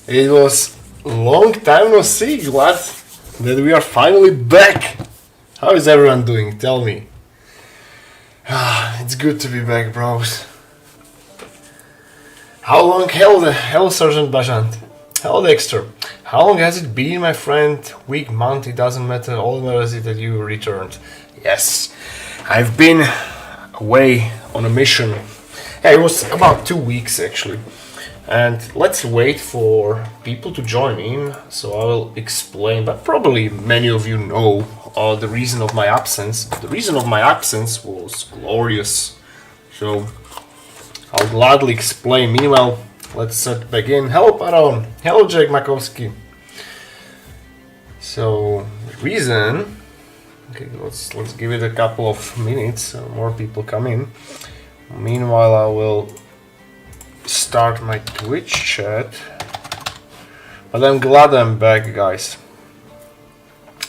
It was long time no see. Glad that we are finally back. How is everyone doing? Tell me. It's good to be back, bros. How long? Hello, Sergeant Bajant. Hello, Dexter. How long has it been, my friend? Week, month, it doesn't matter. All matters is that you returned. Yes, I've been away on a mission. Yeah, it was about 2 weeks actually. And let's wait for people to join in, so I will explain, but probably many of you know the reason of my absence. The reason of my absence was glorious, so I'll gladly explain. Meanwhile, let's set back in. Hello, Paron. Hello, Jack Makowski. So, the reason... Okay, let's give it a couple of minutes so more people come in. Meanwhile, I will start my Twitch chat. But I'm glad I'm back, guys.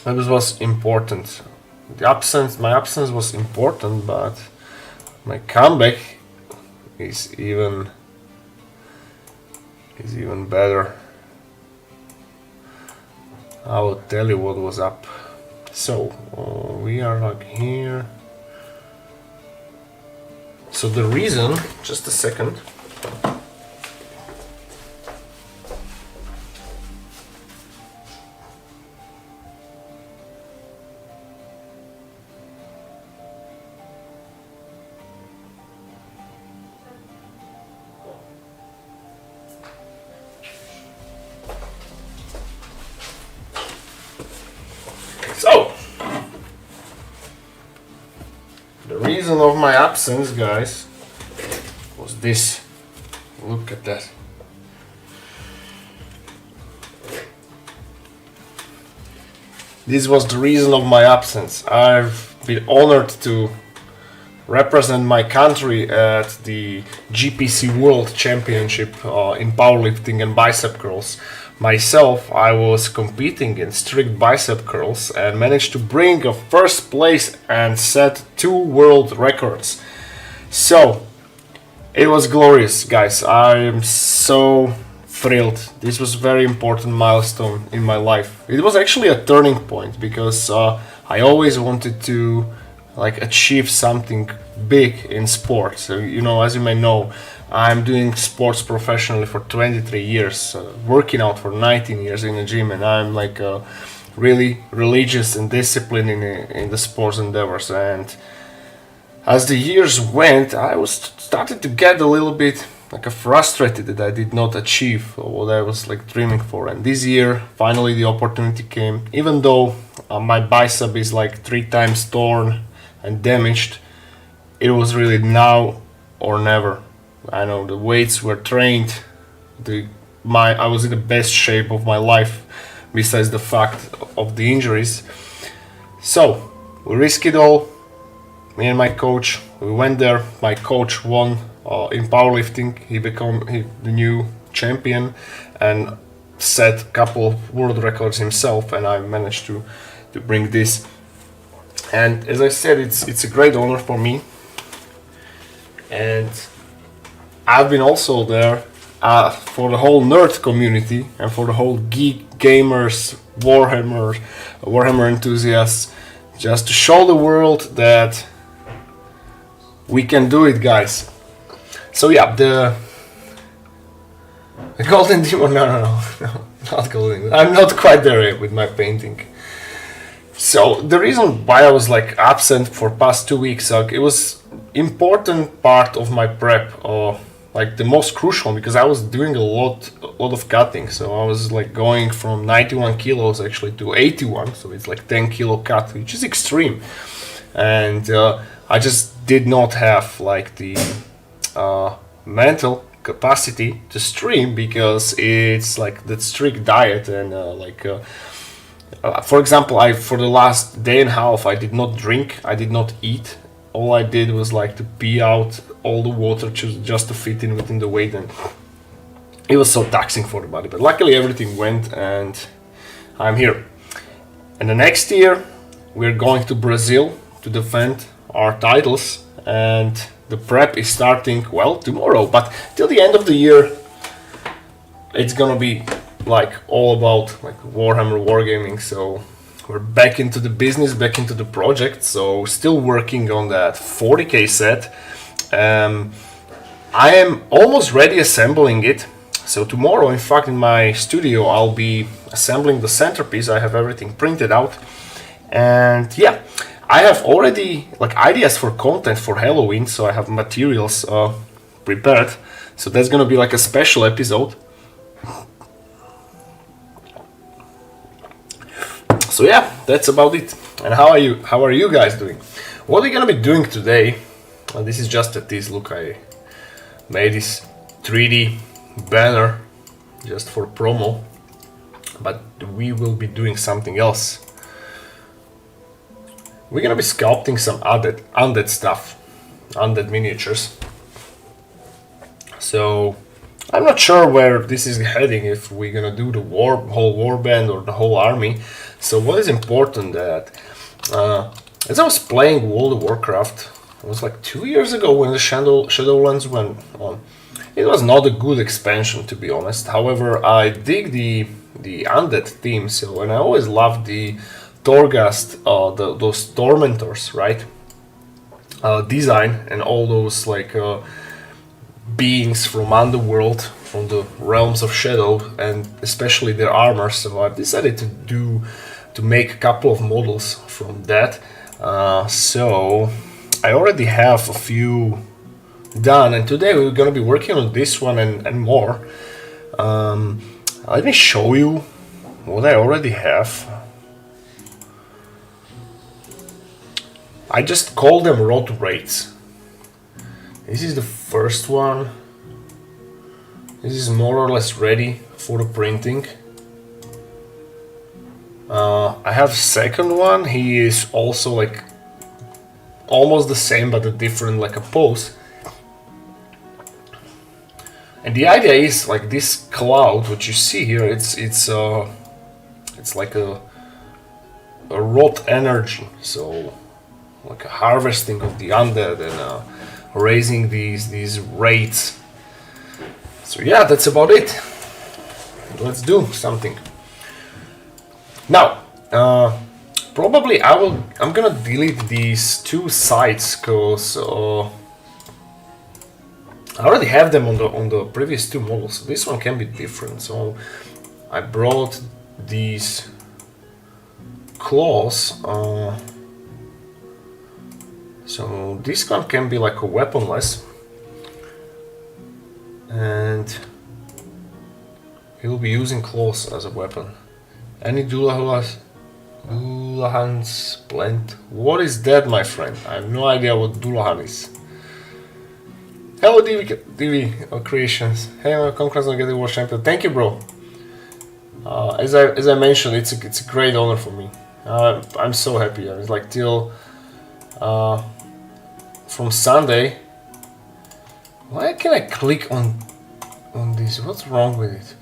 That was important. My absence was important, but my comeback is even better. I will tell you what was up. So we are like here. So the reason, just a second. So, the reason of my absence, guys, was this. Look at that. This was the reason of my absence. I've been honored to represent my country at the GPC World Championship in powerlifting and bicep curls. Myself, I was competing in strict bicep curls and managed to bring a first place and set 2 world records. So, it was glorious, guys. I am so thrilled. This was a very important milestone in my life. It was actually a turning point because I always wanted to achieve something big in sports. So, as you may know, I'm doing sports professionally for 23 years, working out for 19 years in the gym, and I'm really religious and disciplined in the sports endeavors. And as the years went, I was started to get a little bit frustrated that I did not achieve what I was dreaming for. And this year, finally, the opportunity came. Even though my bicep is 3 times torn and damaged, it was really now or never. I know the weights were trained. I was in the best shape of my life, besides the fact of the injuries. So we risked it all. Me and my coach, we went there. My coach won in powerlifting. He became the new champion and set a couple of world records himself. And I managed to bring this. And as I said, it's a great honor for me. And I've been also there for the whole nerd community and for the whole geek, gamers, Warhammer enthusiasts, just to show the world that we can do it, guys. So yeah, the Golden Demon, no, not Golden. I'm not quite there yet with my painting. So the reason why I was absent for past 2 weeks, it was important part of my prep. The most crucial, because I was doing a lot of cutting. So I was going from 91 kilos actually to 81, so it's 10 kilo cut, which is extreme. And I just did not have the mental capacity to stream, because it's that strict diet. And for example, for the last day and a half I did not drink, I did not eat. All I did was to pee out all the water just to fit in within the weight, and it was so taxing for the body. But luckily everything went, and I'm here. And the next year we're going to Brazil to defend our titles, and the prep is starting, well, tomorrow. But till the end of the year it's gonna be like all about like Warhammer wargaming, so we're back into the business, back into the project. So still working on that 40k set. I am almost ready assembling it. So tomorrow, in fact, in my studio, I'll be assembling the centerpiece. I have everything printed out, and yeah, I have already like ideas for content for Halloween. So I have materials prepared. So that's gonna be like a special episode. So yeah, that's about it. And how are you? How are you guys doing? What are we gonna be doing today? This is just a tease. Look, I made this 3D banner just for promo, but we will be doing something else. We're gonna be sculpting some undead stuff, undead miniatures. So I'm not sure where this is heading, if we're gonna do the whole warband or the whole army. So what is important that as I was playing World of Warcraft, it was like 2 years ago when the Shadowlands went on. It was not a good expansion, to be honest. However, I dig the undead theme, so, and I always loved the Torghast, those tormentors, right? Design and all those like beings from underworld, from the realms of shadow, and especially their armor. So I've decided to make a couple of models from that. So I already have a few done, and today we're gonna be working on this one and more. Let me show you what I already have. I just call them rot wraiths. This is the first one. This is more or less ready for the printing. I have second one. He is also like almost the same but a different like a pose. And the idea is like this cloud, what you see here, it's like a rot energy. So like a harvesting of the undead and raising these wraiths. So yeah, that's about it. Let's do something. Now, probably I'm gonna delete these two sides because I already have them on the previous two models. So this one can be different. So I brought these claws. So this one can be like a weaponless, and he'll be using claws as a weapon. Any Dullahan's blend? What is that, my friend? I have no idea what Dullahan is. Hello, DV Creations. Hey, congrats on getting World Champion. Thank you, bro. As I mentioned, it's a great honor for me. I'm so happy. I was like till from Sunday. Why can I click on this? What's wrong with it?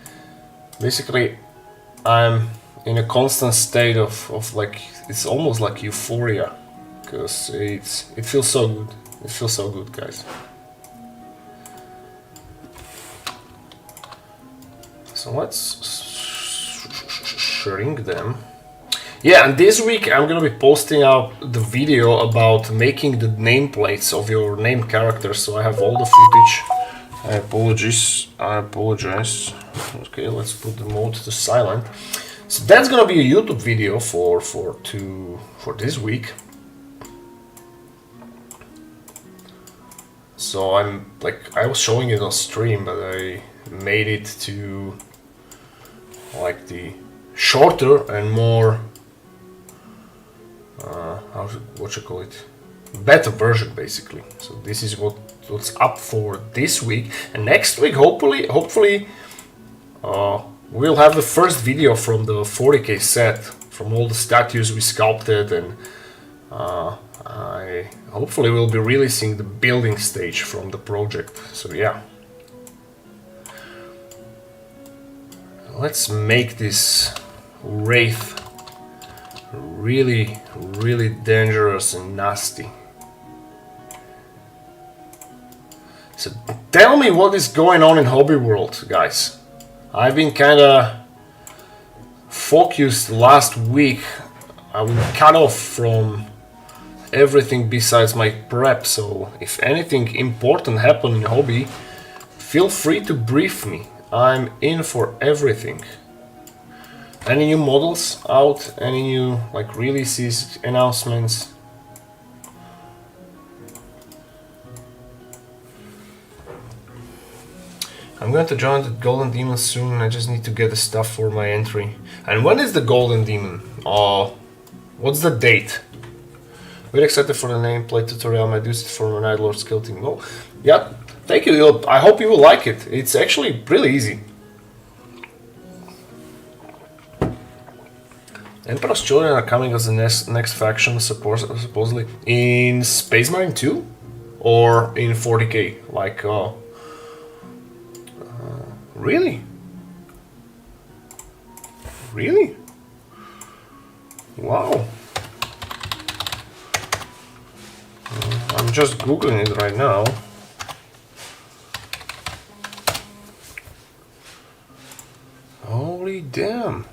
Basically, I'm in a constant state of like, it's almost like euphoria, because it feels so good. It feels so good, guys. So let's shrink them. Yeah, and this week I'm gonna be posting out the video about making the nameplates of your name characters. So I have all the footage. I apologize. Okay, let's put the mode to silent. So that's gonna be a YouTube video for this week. So I'm like, I was showing it on stream, but I made it to like the shorter and more what you call it, better version basically. So this is what's up for this week, and next week hopefully we'll have the first video from the 40k set, from all the statues we sculpted, and I hopefully will be releasing the building stage from the project. So yeah, let's make this wraith really dangerous and nasty. So tell me what is going on in Hobby World, guys. I've been kinda focused last week. I will cut off from everything besides my prep, so if anything important happened in hobby, feel free to brief me. I'm in for everything. Any new models out? Any new like releases, announcements? I'm going to join the Golden Demon soon. I just need to get the stuff for my entry. And when is the Golden Demon? What's the date? Very excited for the nameplate tutorial. I used it for my Night Lord Sculpting. Oh, yeah, thank you. I hope you will like it. It's actually really easy. Emperor's Children are coming as the next faction, supposedly. In Space Marine 2? Or in 40k? Like, really? Really? Wow. I'm just googling it right now. Holy damn.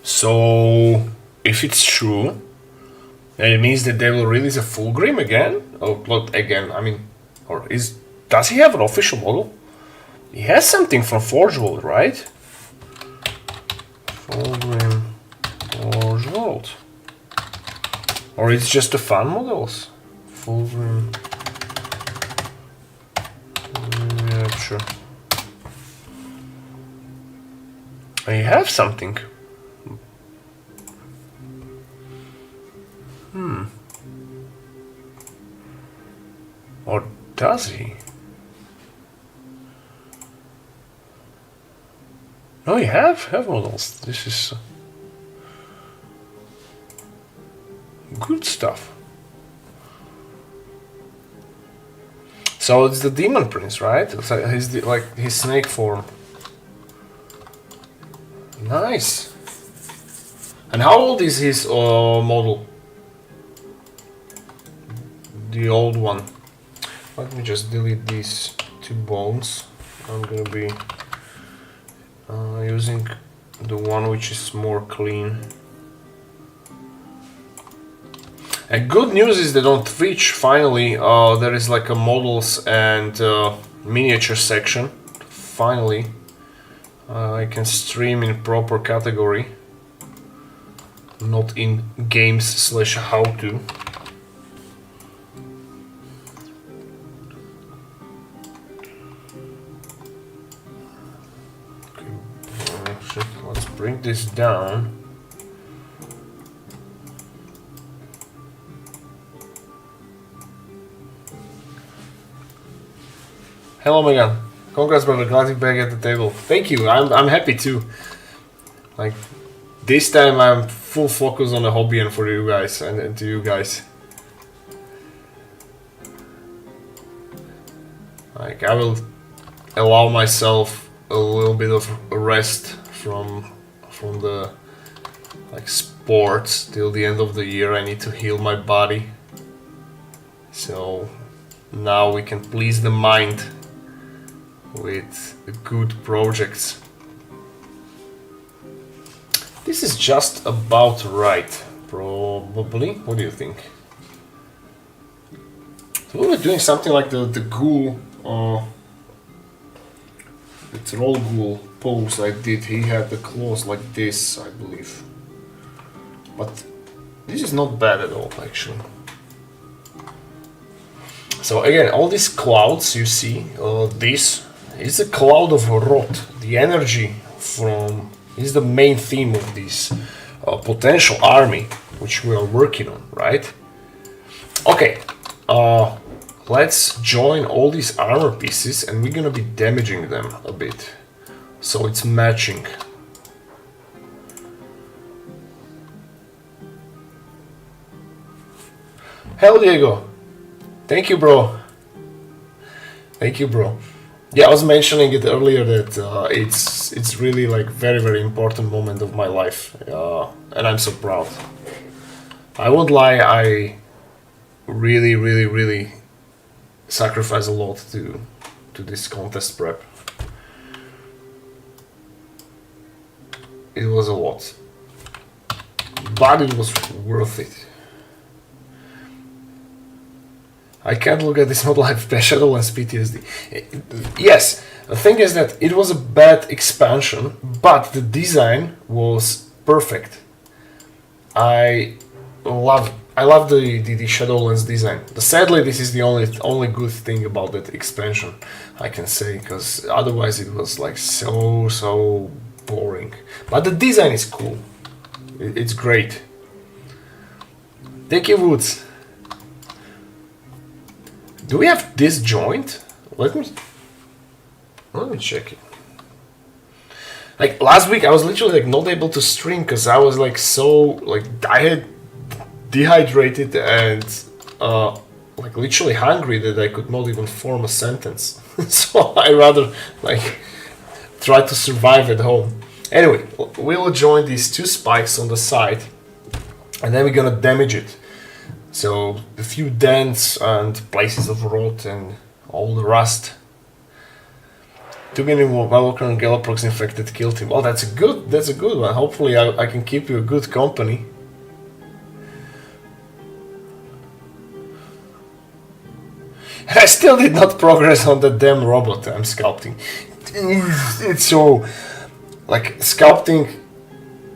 So, if it's true, then it means that they will release a Fulgrim again? Oh, not again, I mean, does he have an official model? He has something from Forge World, right? Fulgrim, Forge World. Or it's just the fan models? Fulgrim. Yeah, sure. I have something. Or does he? No, you have models. This is good stuff. So it's the Demon Prince, right? It's like his snake form. Nice. And how old is his model? The old one. Let me just delete these two bones. I'm gonna be using the one which is more clean. And good news is that on Twitch finally there is like a models and miniature section. Finally I can stream in proper category, not in games / how to. Let's bring this down. Hello Megan, congrats brother, glad to be back at the table. Thank you, I'm happy too. Like this time I'm full focus on the hobby and for you guys and to you guys. Like I will allow myself a little bit of a rest from the like sports till the end of the year. I need to heal my body. So now we can please the mind with good projects. This is just about right, probably. What do you think? So we were doing something like the ghoul, the troll ghoul pose I did. He had the claws like this, I believe. But this is not bad at all, actually. So again, all these clouds you see, this is a cloud of rot. The energy from is the main theme of this potential army, which we are working on, right? Okay, let's join all these armor pieces and we're gonna be damaging them a bit. So it's matching. Hell Diego! Thank you, bro. Thank you, bro. Yeah, I was mentioning it earlier that it's really like very important moment of my life, and I'm so proud. I won't lie, I really sacrifice a lot to this contest prep. It was a lot, but it was worth it. I can't look at this model, I have Shadowlands PTSD. Yes, the thing is that it was a bad expansion, but the design was perfect. I love the Shadowlands design. Sadly, this is the only good thing about that expansion, I can say, because otherwise it was like so boring. But the design is cool. It's great. Thank you, Woods. Do we have this joint? Let me check it. Like last week, I was literally like not able to stream because I was like I had dehydrated and like literally hungry that I could not even form a sentence. So I rather like try to survive at home. Anyway, we will join these two spikes on the side, and then we're gonna damage it. So a few dents and places of rot and all the rust. Too many Walker and Galaprox infected killed him. Oh, that's a good one. Hopefully I can keep you a good company. I still did not progress on the damn robot I'm sculpting. It's so like sculpting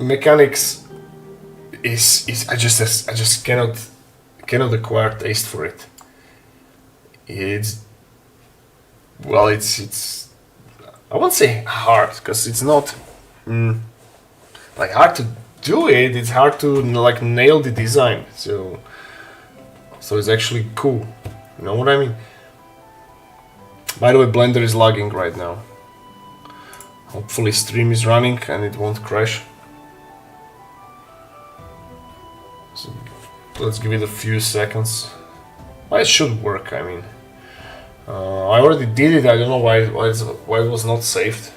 mechanics is I just cannot acquire taste for it. It's I won't say hard because it's not like hard to do it. It's hard to like nail the design. So it's actually cool. You know what I mean? By the way, Blender is lagging right now. Hopefully stream is running and it won't crash. So let's give it a few seconds. Well, it should work, I mean. I already did it, I don't know why it was not saved.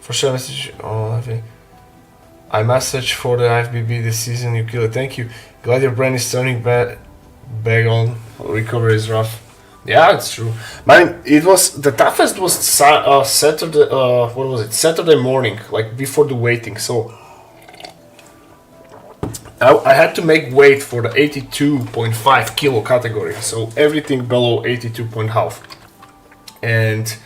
For sure, message. I message for the IFBB this season, you kill it. Thank you. Glad your brain is turning back on. Recovery is rough. Yeah, it's true. Man, it was the toughest was Saturday. What was it? Saturday morning, like before the weighting. So I had to make weight for the 82.5 kilo category. So everything below 82.5. And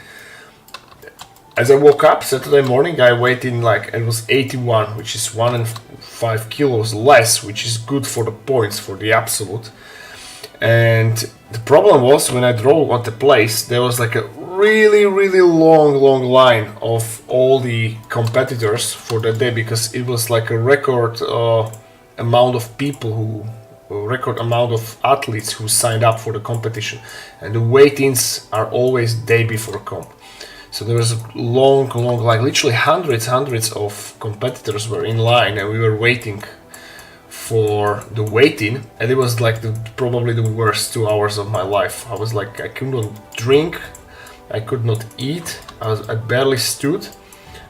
as I woke up Saturday morning, I weighed in like it was 81, which is 1.5 kilos less, which is good for the points for the absolute. And the problem was when I drove at the place, there was like a really long line of all the competitors for that day because it was like a record amount of people record amount of athletes who signed up for the competition, and the weigh-ins are always day before comp. So there was a long like literally hundreds of competitors were in line, and we were waiting for the weigh-in, and it was like probably the worst 2 hours of my life. I was like, I could not drink, I could not eat, I barely stood.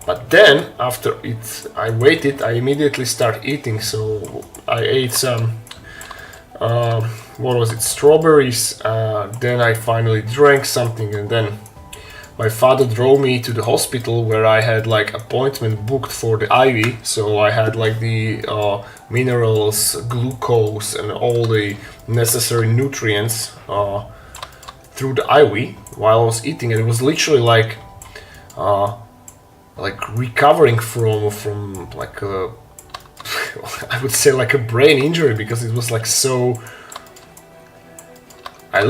But then after I waited, I immediately started eating. So I ate some what was it, strawberries, then I finally drank something, and then my father drove me to the hospital where I had like appointment booked for the IV, so I had like the minerals, glucose and all the necessary nutrients through the IV while I was eating, and it was literally like recovering from like a I would say like a brain injury, because it was like so they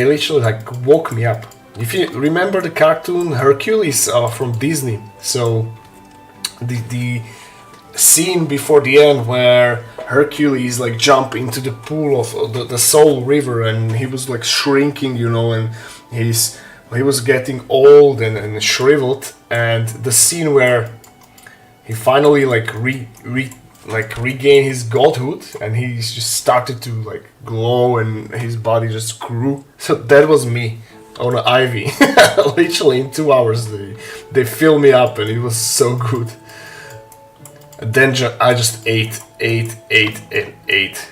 literally like woke me up. If you remember the cartoon Hercules from Disney, so the scene before the end where Hercules like jump into the pool of the Soul River, and he was like shrinking, you know, and he was getting old and shriveled, and the scene where he finally like regained his godhood, and he just started to like glow and his body just grew. So that was me. on an Ivy. Literally in 2 hours they filled me up and it was so good. And then I just ate and ate.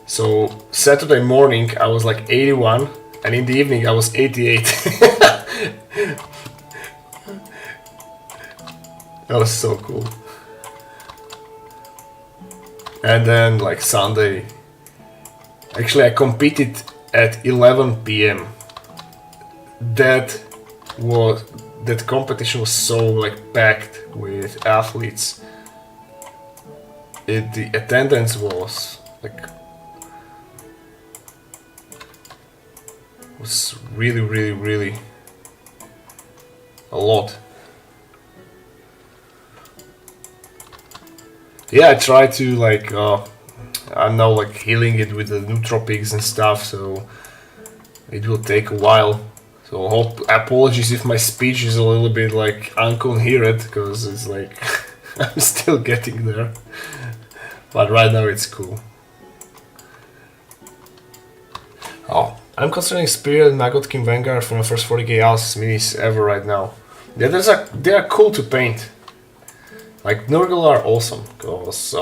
So Saturday morning I was like 81 and in the evening I was 88. That was so cool. And then like Sunday, actually I competed at 11 p.m. That competition was so like packed with athletes. The attendance was like really a lot. Yeah, I try to like I'm now like healing it with the nootropics and stuff, so it will take a while. So apologies if my speech is a little bit like uncoherent, because it's like I'm still getting there. But right now it's cool. Oh, I'm considering Spirit and Maggot King Vanguard for my first 40k Alsis minis ever right now. Yeah, they are cool to paint. Like Nurgle are awesome because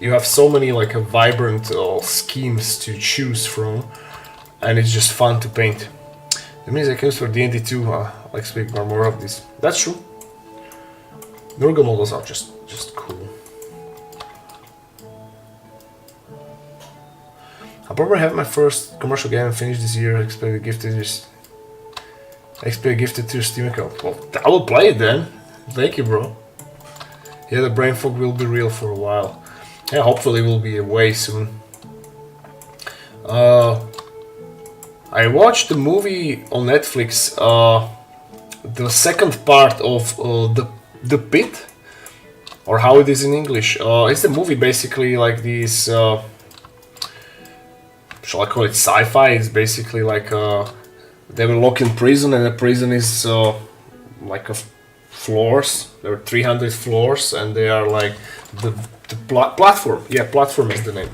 you have so many like vibrant schemes to choose from, and it's just fun to paint. That means I can use for D&D too. Like speak more of this. That's true. Nurgle models are just cool. I'll probably have my first commercial game finished this year. Expect a gifted to your Steam account. Well, I will play it then. Thank you, bro. Yeah, the brain fog will be real for a while. Yeah, hopefully we'll be away soon. I watched the movie on Netflix, the second part of the Pit, or how it is in English. It's the movie basically like this. Shall I call it sci-fi? It's basically like they were locked in prison, and the prison is like floors. There are 300 floors, and they are like the platform. Yeah, platform is the name.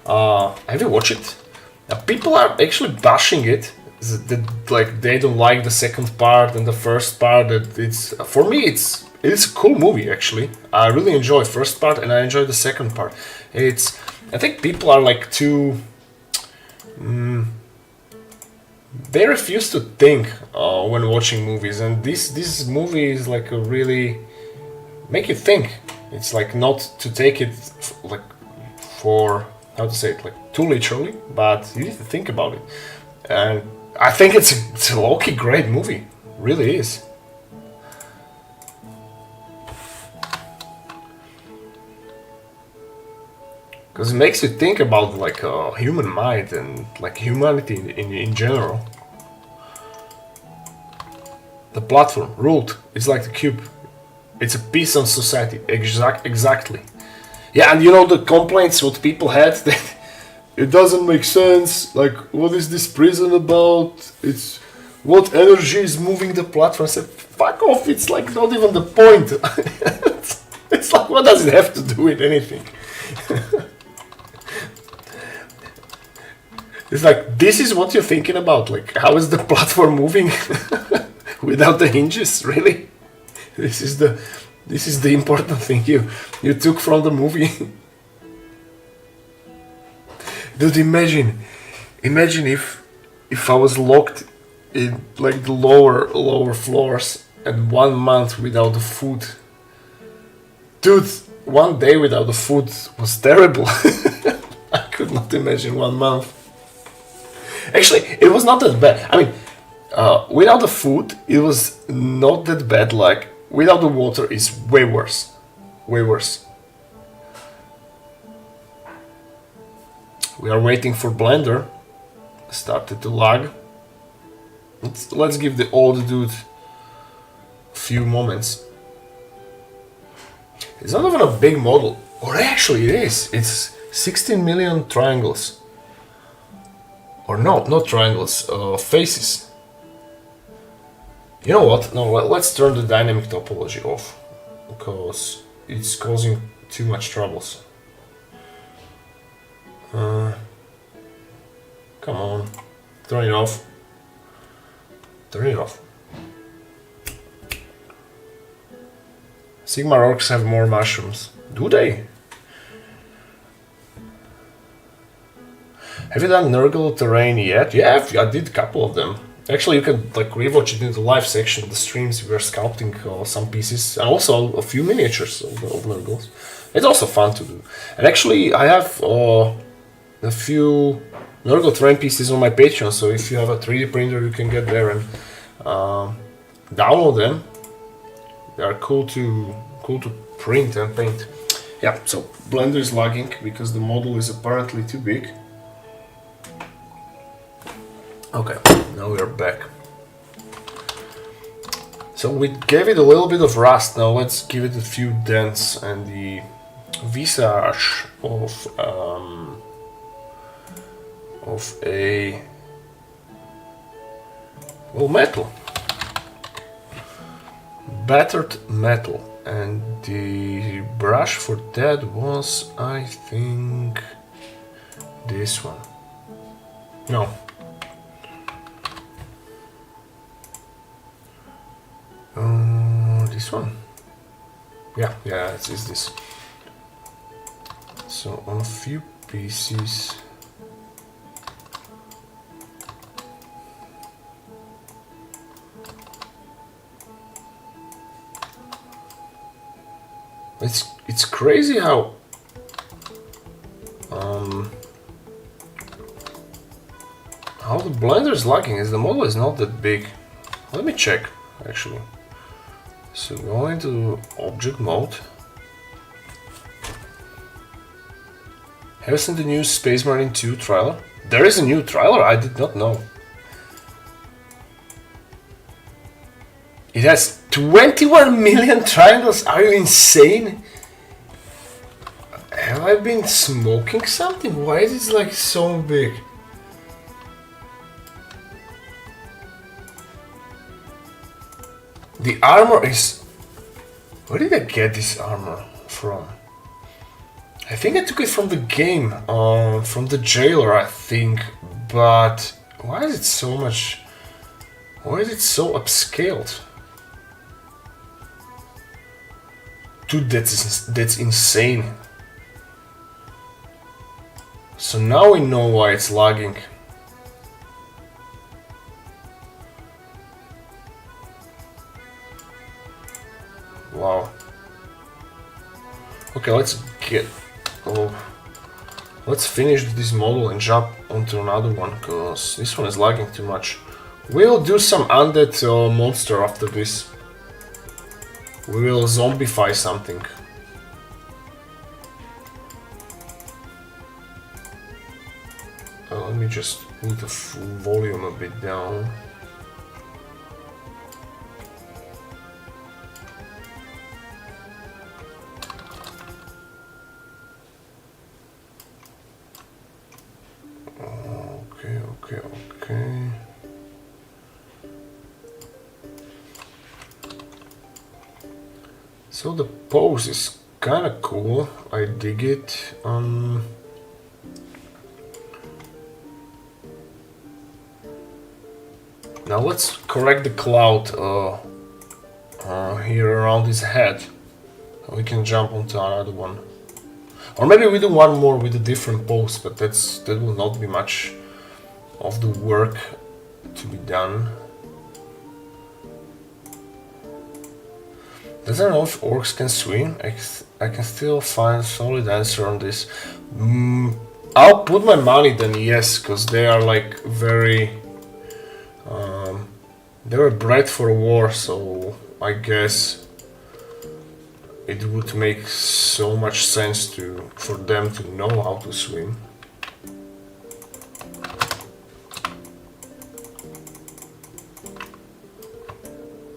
Have you watched it? People are actually bashing it. Like they don't like the second part and the first part. That it's for me, it's a cool movie actually. I really enjoy the first part, and I enjoy the second part. I think people are like too. They refuse to think when watching movies, and this movie is like a really make you think. It's like not to take it like for how to say it like too literally, but you need to think about it. And I think it's a low-key great movie, really is. Because it makes you think about like human mind and like humanity in general. The platform, root, it's like the cube. It's a piece on society, exactly. Yeah, and you know the complaints what people had, that it doesn't make sense, like what is this prison about? It's what energy is moving the platform? I said, fuck off, it's like not even the point. It's like, what does it have to do with anything? It's like, this is what you're thinking about, like how is the platform moving without the hinges, really? This is the important thing you took from the movie. Dude, imagine if I was locked in like the lower floors and 1 month without the food. Dude, 1 day without the food was terrible. I could not imagine 1 month. Actually, it was not that bad. I mean, without the food, it was not that bad. Like, without the water is way worse. Way worse. We are waiting for Blender. Started to lag. Let's give the old dude a few moments. It's not even a big model. Or actually it is. It's 16 million triangles. Or no, not triangles, faces. You know what? No, let's turn the dynamic topology off, because it's causing too much troubles. Come on, turn it off. Turn it off. Sigmar orcs have more mushrooms. Do they? Have you done Nurgle terrain yet? Yeah, I did a couple of them. Actually, you can like rewatch it in the live section, the streams. We were sculpting some pieces, and also a few miniatures of Nurgles. It's also fun to do. And actually, I have a few Nurgle terrain pieces on my Patreon, so if you have a 3D printer, you can get there and download them. They are cool to print and paint. Yeah, so Blender is lagging because the model is apparently too big. Okay, now we are back. So we gave it a little bit of rust. Now let's give it a few dents and the visage of a metal, battered metal, and the brush for that was, I think, this one. No. This one. Yeah, it's this. So on a few pieces. It's crazy how the Blender is lagging. Is the model is not that big. Let me check actually. So go into object mode. Have you seen the new Space Marine 2 trailer? There is a new trailer? I did not know. It has 21 million triangles. Are you insane? Have I been smoking something? Why is it like so big? The armor is... Where did I get this armor from? I think I took it from the game, from the jailer, I think. But why is it so much... Why is it so upscaled? Dude, that's insane. So now we know why it's lagging. Wow. Okay, let's finish this model and jump onto another one, because this one is lagging too much. We'll do some undead monster after this. We will zombify something. Let me just put the volume a bit down. Okay. So the pose is kind of cool. I dig it. Now let's correct the cloud here around his head. We can jump onto another one. Or maybe we do one more with a different pose, but that will not be much of the work to be done. Doesn't know if orcs can swim. I can still find a solid answer on this. I'll put my money then yes, because they are like very... they were bred for war, so I guess it would make so much sense for them to know how to swim.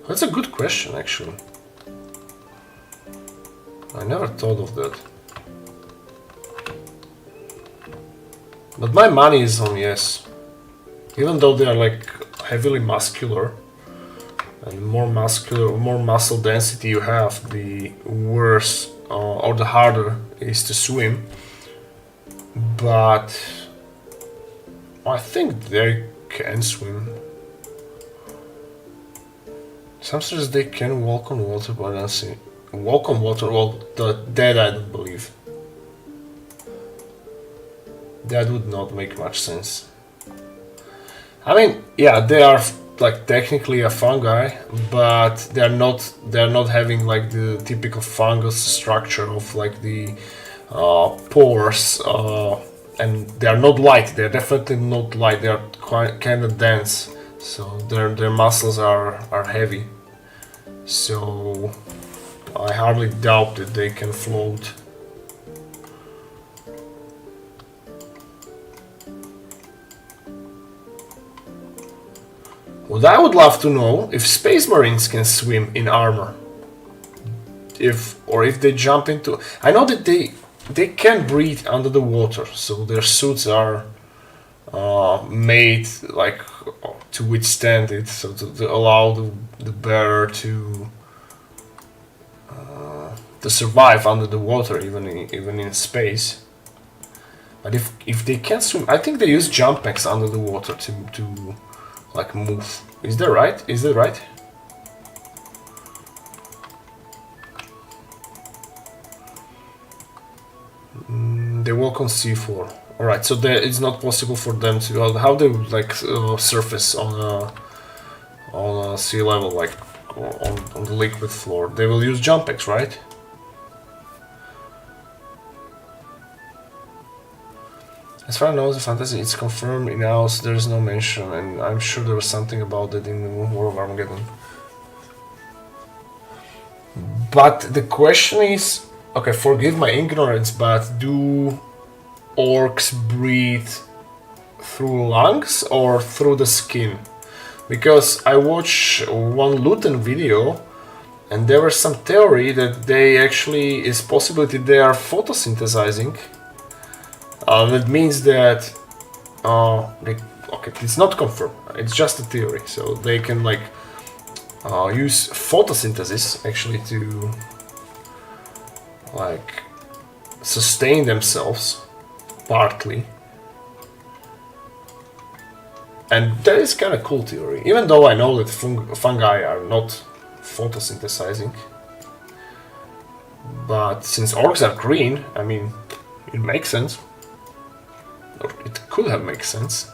That's a good question, actually. I never thought of that. But my money is on yes. Even though they are like heavily muscular, and more muscle density you have, the worse or the harder it is to swim. But I think they can swim. Some says they can walk on water, but I don't see. Walk on water, well, that I don't believe. That would not make much sense. I mean, yeah, they are like technically a fungi, but they're not having like the typical fungus structure of like the pores, and they are not light. They're definitely not light. They are kind of dense, so their muscles are heavy. So I hardly doubt that they can float. What I would love to know if Space Marines can swim in armor. If they jump into... I know that they can breathe under the water, so their suits are made like to withstand it, so to allow the bearer to survive under the water, even in space. But if they can swim, I think they use jump packs under the water to like move. Is that right? Is that right? They walk on C4. Alright, so it's not possible for them to... How they like surface on a sea level, like on the liquid floor? They will use jump packs, right? As far as I know, the fantasy, it's confirmed in house, there is no mention, and I'm sure there was something about it in the War of Armageddon. But the question is, okay, forgive my ignorance, but do orcs breathe through lungs or through the skin? Because I watched one Luton video, and there was some theory that they actually is possibility they are photosynthesizing. That means that okay, it's not confirmed. It's just a theory. So they can like use photosynthesis actually to like sustain themselves partly, and that is kind of cool theory. Even though I know that fungi are not photosynthesizing, but since orcs are green, I mean, it makes sense. Or it could have made sense.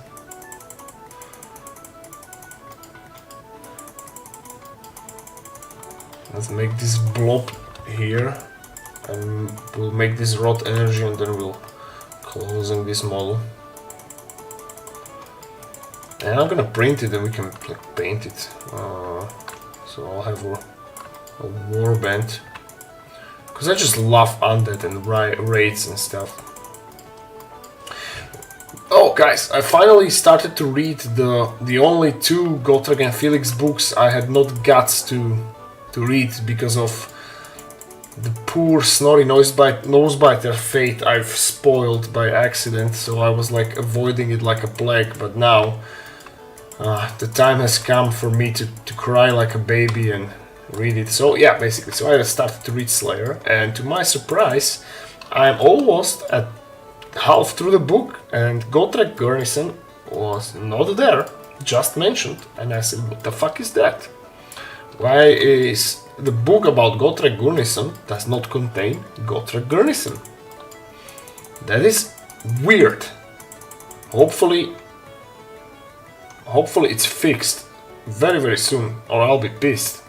Let's make this blob here, and we'll make this rot energy, and then we'll closing this model. And I'm gonna print it, and we can like, paint it. So I'll have a warband, because I just love undead and raids and stuff. Oh guys, I finally started to read the only two Gotrek and Felix books I had not guts to read because of the poor Snorri Nosebiter fate I've spoiled by accident, so I was like avoiding it like a plague, but now the time has come for me to cry like a baby and read it. So yeah, basically, so I started to read Slayer, and to my surprise, I'm almost at half through the book, and Gotrek Garrison was not there, just mentioned, and I said, what the fuck is that? Why is the book about Gotrek Garrison does not contain Gotrek Garrison? That is weird. Hopefully it's fixed very very soon, or I'll be pissed.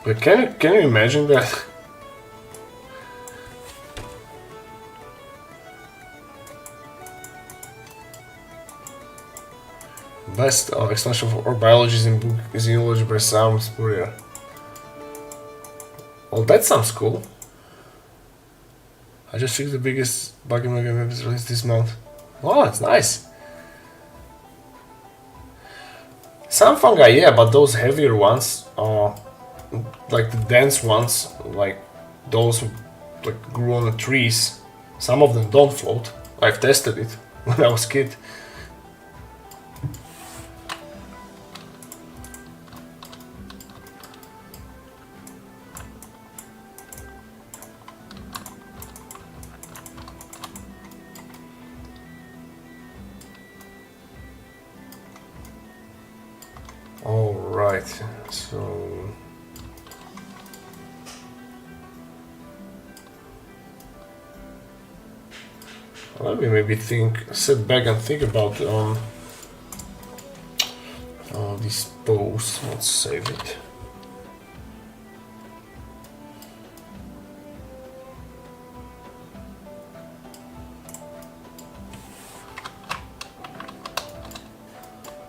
But can you imagine that? Best explanation for biology in book is zoology by Sam Spurrier. Well, that sounds cool. I just fixed the biggest bug in my game released this month. Oh, that's nice. Some fungi, yeah, but those heavier ones, like the dense ones, like those who like grew on the trees, some of them don't float. I've tested it when I was a kid. Right, so let me maybe sit back and think about this pose. Let's save it.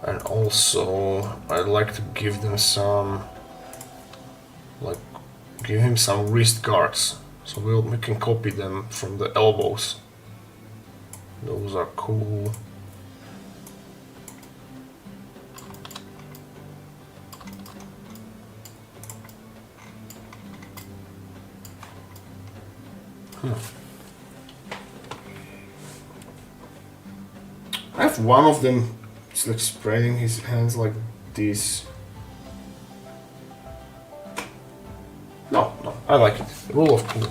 And also, I'd like to give them some, give him some wrist guards, so we can copy them from the elbows. Those are cool. I have one of them. It's like spreading his hands like this. No, I like it. Rule of cool.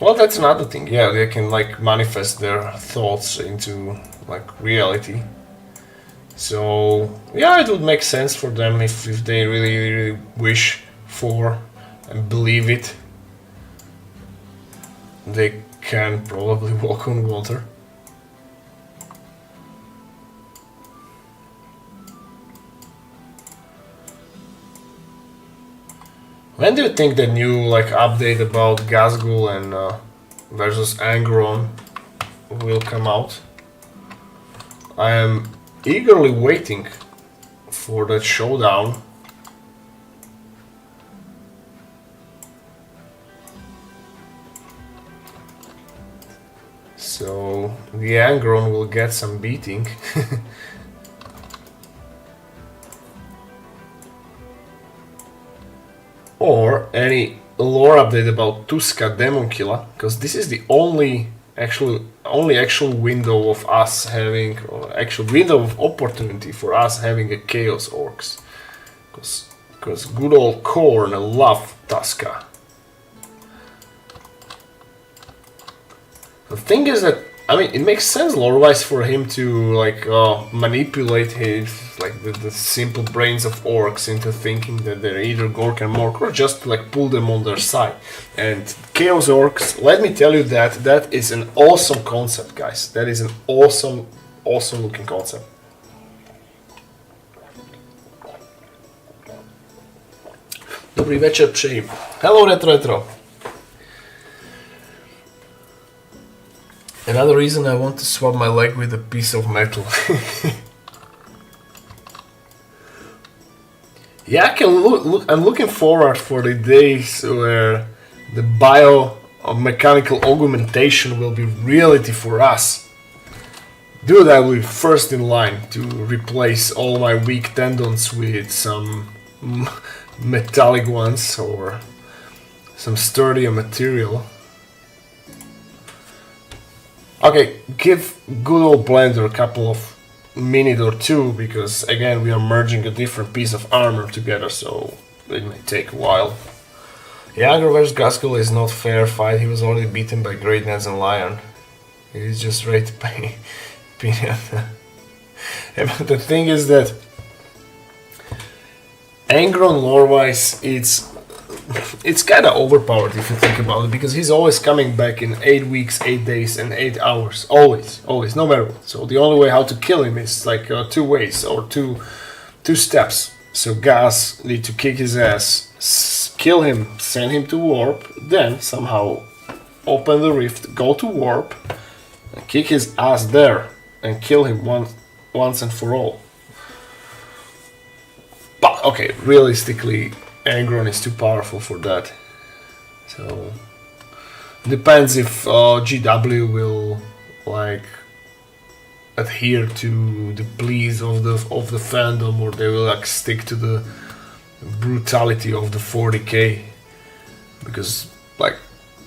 Well, that's another thing. Yeah, they can like manifest their thoughts into like reality. So yeah, it would make sense for them if they really wish for and believe it. They can probably walk on water. When do you think the new update about Gazgul and versus Angron will come out? I am eagerly waiting for that showdown. So the Angron will get some beating. Or any lore update about Tuska Demon Killer, because this is the only actual window of us having, or actual window of opportunity for us having a Chaos Orcs. Because good old Khorne love Tuska. The thing is that, I mean, it makes sense lore-wise for him to manipulate his the simple brains of orcs into thinking that they're either Gork and Mork, or just pull them on their side. And Chaos Orcs, let me tell you that is an awesome concept, guys. That is an awesome looking concept. Dobrý večer přeji. Hello Retro. Another reason I want to swap my leg with a piece of metal. Yeah, I'm looking forward for the days where the bio-mechanical augmentation will be reality for us. Dude, I will be first in line to replace all my weak tendons with some metallic ones or some sturdier material. Okay, give good old Blender a couple of minute or two, because again we are merging a different piece of armor together, so it may take a while. Jaeger vs Gaskell is not fair fight. He was already beaten by Great Neds and Lion. He's just ready to pay peanut. But the thing is that Angron lore-wise, it's kind of overpowered if you think about it, because he's always coming back in 8 weeks, 8 days and 8 hours. Always, no matter what. So the only way how to kill him is two ways, or two steps. So Gaz need to kick his ass, kill him, send him to warp, then somehow open the rift, go to warp, and kick his ass there and kill him once and for all. But okay, realistically, Angron is too powerful for that. So depends if GW will adhere to the pleas of the fandom, or they will stick to the brutality of the 40k. Because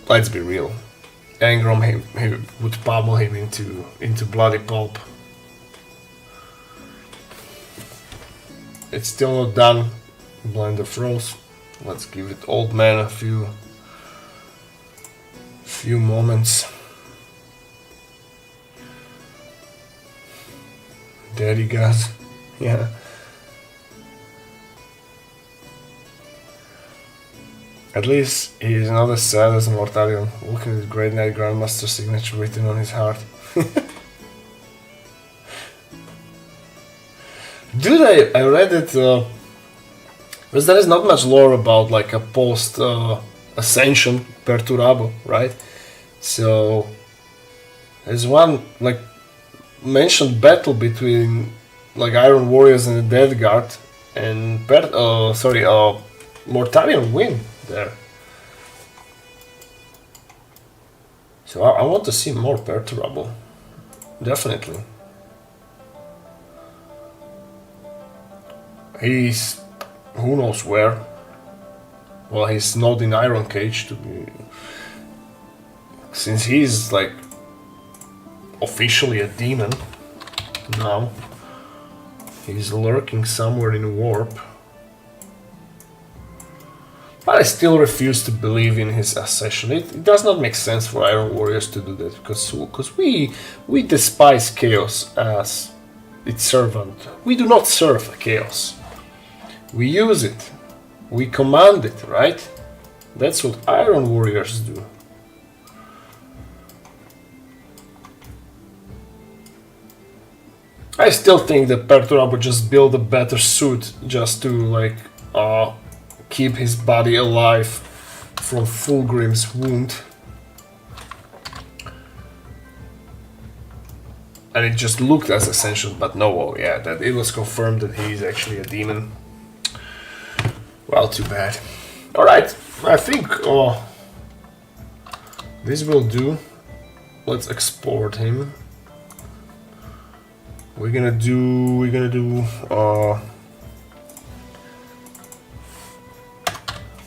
let's be real, Angron he would pummel him into bloody pulp. It's still not done. Blender froze. Let's give it old man a few moments. Daddy God. Yeah. At least he is not as sad as Mortarion, looking at his Great Knight Grandmaster signature written on his heart. Dude, I read it, because there is not much lore about like a post Ascension Perturabo, right? So there's one like mentioned battle between like Iron Warriors and the Dead Guard, and Mortarion win there. So I want to see more Perturabo, definitely. He's who knows where. Well, he's not in Iron Cage to be, since he's like officially a demon now. He's lurking somewhere in Warp. But I still refuse to believe in his accession. It does not make sense for Iron Warriors to do that, because we despise chaos as its servant. We do not serve chaos. We use it. We command it, right? That's what Iron Warriors do. I still think that Perturabo just built a better suit just to like keep his body alive from Fulgrim's wound. And it just looked as essential, but no, yeah, that it was confirmed that he is actually a demon. Well, too bad. Alright, I think this will do. Let's export him. We're gonna do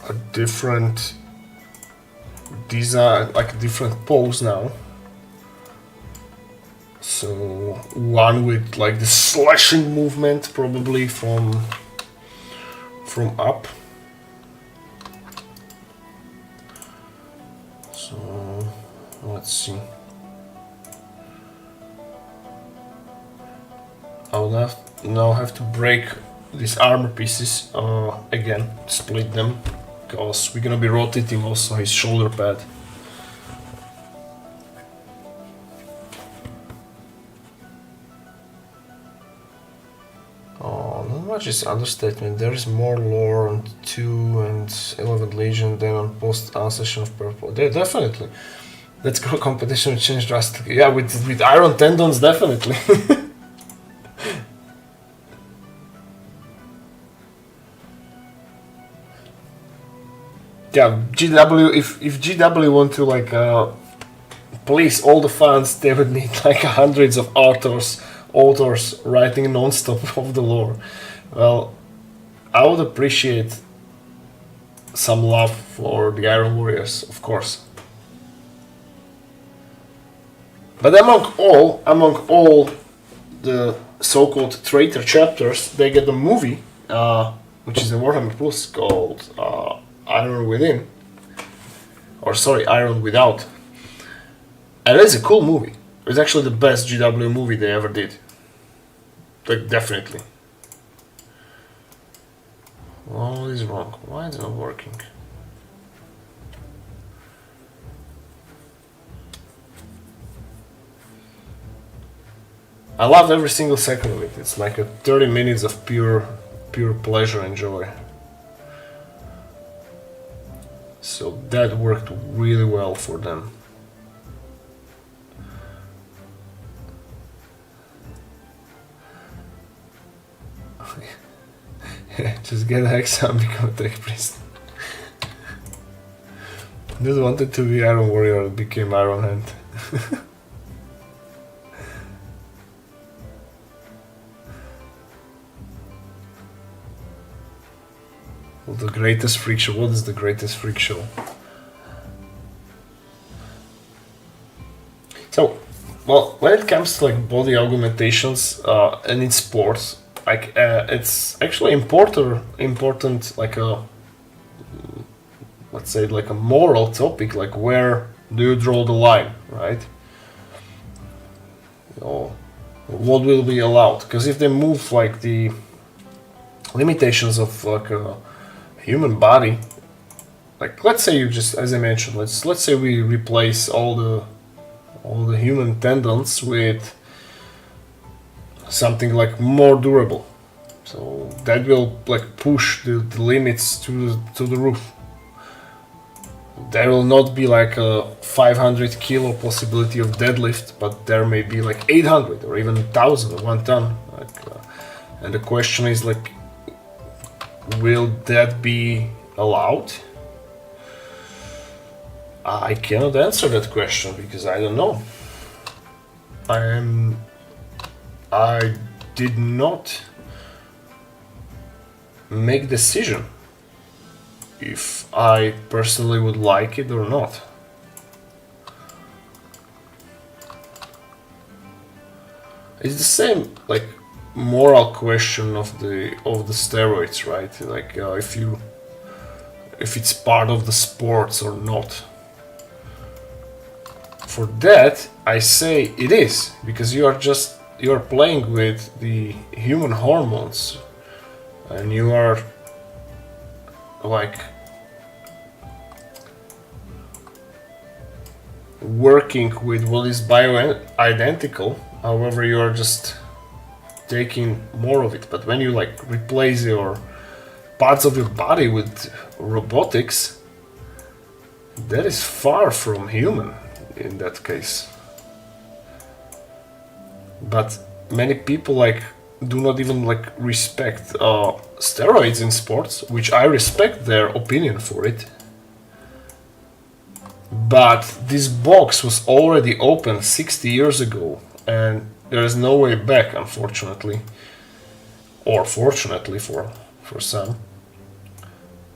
a different design, like a different pose now. So one with like the slashing movement, probably from up. So let's see. I'll now have to break these armor pieces again, split them, because we're gonna be rotating also his shoulder pad. Oh, not much is understatement. There is more lore on 2 and 11th Legion than on post-Ascension of Purple. There, definitely. Let's go competition will change drastically. Yeah, with Iron Tendons, definitely. Yeah, GW, if GW want to like please all the fans, they would need like hundreds of authors writing non-stop of the lore. Well, I would appreciate some love for the Iron Warriors, of course. But among all the so-called traitor chapters, they get a movie, which is a Warhammer Plus called Iron Within, or sorry, Iron Without, and it's a cool movie. It's actually the best GW movie they ever did, like definitely. What is wrong? Why is it not working? I love every single second of it. It's like a 30 minutes of pure pleasure and joy. So that worked really well for them. Just get a Hexa and become a Tech Priest. Just wanted to be Iron Warrior and became Iron Hand. Well, the greatest freak show. What is the greatest freak show? So, well, when it comes to like body augmentations and in sports, like it's actually important like a, let's say like a moral topic, like where do you draw the line, right? You know, what will be allowed. Because if they move like the limitations of like a human body, like let's say you just, as I mentioned, let's say we replace all the human tendons with something like more durable. So that will like push the limits to the roof. There will not be like a 500 kilo possibility of deadlift, but there may be like 800 or even 1000 or 1 ton. Like, and the question is like, will that be allowed? I cannot answer that question because I don't know. I did not make decision if I personally would like it or not. It's the same like moral question of the steroids, right? Like if it's part of the sports or not. For that, I say it is, because you are playing with the human hormones, and you are like working with what is bio-identical. However, you are just taking more of it. But when you like replace your parts of your body with robotics, that is far from human in that case. But many people like do not even like respect steroids in sports, which I respect their opinion for it. But this box was already open 60 years ago, and there is no way back, unfortunately, or fortunately for some,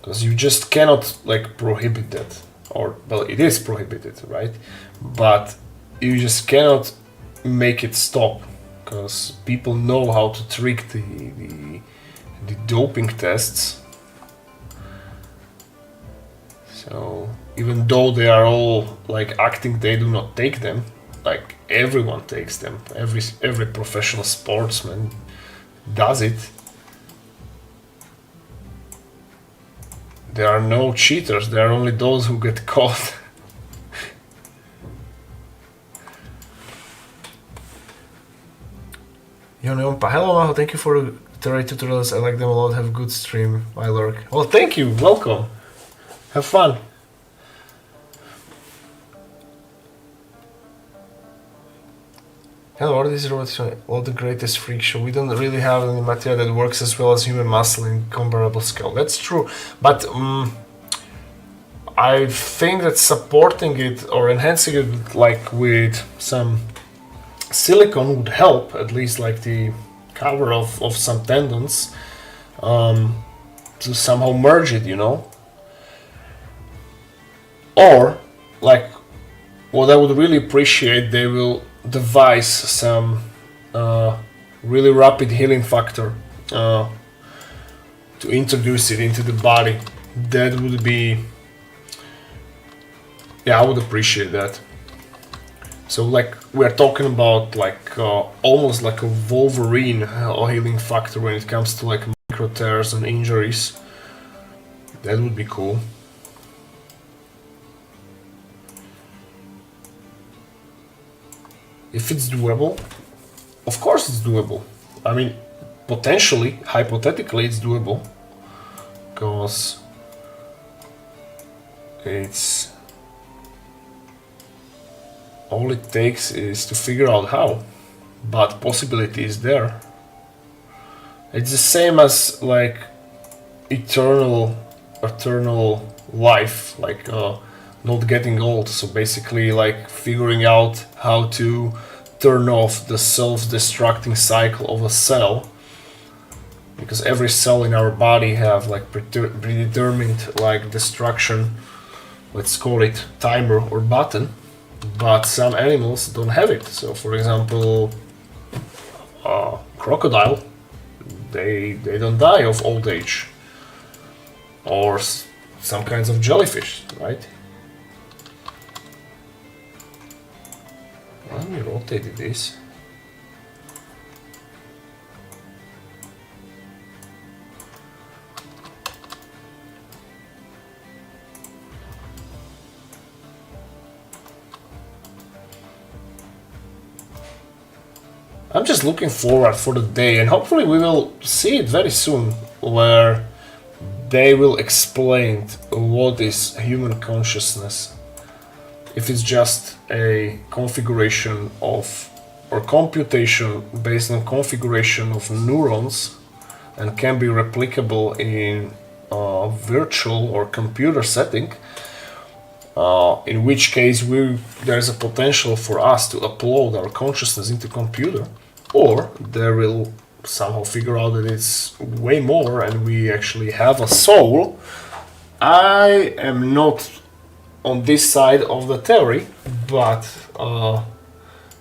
because you just cannot like prohibit that, or well, it is prohibited, right? But you just cannot make it stop, because people know how to trick the doping tests. So even though they are all like acting they do not take them, like everyone takes them, every professional sportsman does it. There are no cheaters, there are only those who get caught. Hello Maho, thank you for the terrain tutorials, I like them a lot, have a good stream, I lurk. Well, thank you, welcome, have fun. Hello, what is the greatest freak show? We don't really have any material that works as well as human muscle in comparable scale. That's true, but I think that supporting it or enhancing it like with some silicone would help, at least like the cover of some tendons, to somehow merge it, you know? Or, like, what I would really appreciate, they will devise some really rapid healing factor to introduce it into the body. That would be, yeah, I would appreciate that. So like we're talking about like almost like a Wolverine healing factor when it comes to like micro tears and injuries. That would be cool. If it's doable, of course it's doable. I mean, potentially, hypothetically, it's doable, because it's all it takes is to figure out how, but possibility is there. It's the same as like eternal life, like not getting old. So basically like figuring out how to turn off the self-destructing cycle of a cell, because every cell in our body have like predetermined like destruction, let's call it timer or button, but some animals don't have it. So for example, crocodile, they don't die of old age, or some kinds of jellyfish, right? Let me rotate this. I'm just looking forward for the day, and hopefully we will see it very soon, where they will explain what is human consciousness. If it's just a configuration of, or computation based on configuration of neurons and can be replicable in a virtual or computer setting, in which case there's a potential for us to upload our consciousness into computer, or they will somehow figure out that it's way more and we actually have a soul. I am not on this side of the theory, but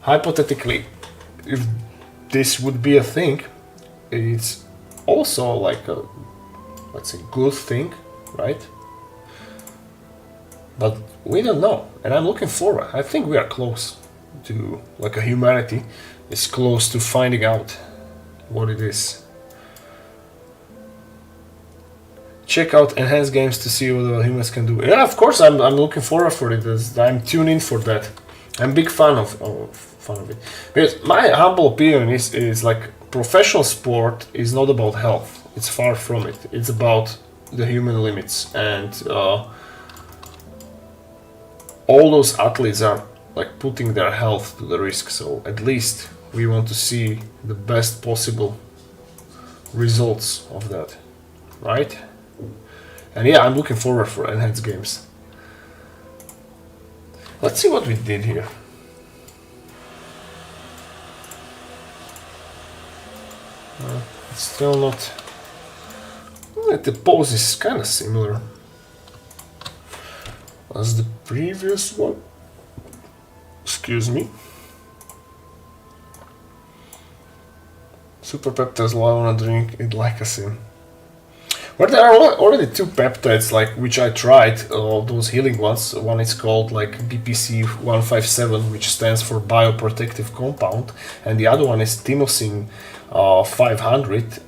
hypothetically, if this would be a thing, it's also like a, let's say, good thing, right? But we don't know, and I'm looking forward. I think we are close to, like, a humanity is close to finding out what it is. Check out enhanced games to see what the humans can do. Yeah, of course, I'm looking forward for it. I'm tuned in for that. I'm a big fan of it. Because my humble opinion is like, professional sport is not about health. It's far from it. It's about the human limits, and all those athletes are like putting their health to the risk. So at least we want to see the best possible results of that, right? And yeah, I'm looking forward for enhanced games. Let's see what we did here. It's still not... The pose is kind of similar as the previous one. Excuse me. Super Peptides, I wanna drink it like a sin. But there are already two peptides, like, which I tried, those healing ones. One is called like BPC 157, which stands for bioprotective compound, and the other one is thymosin 500,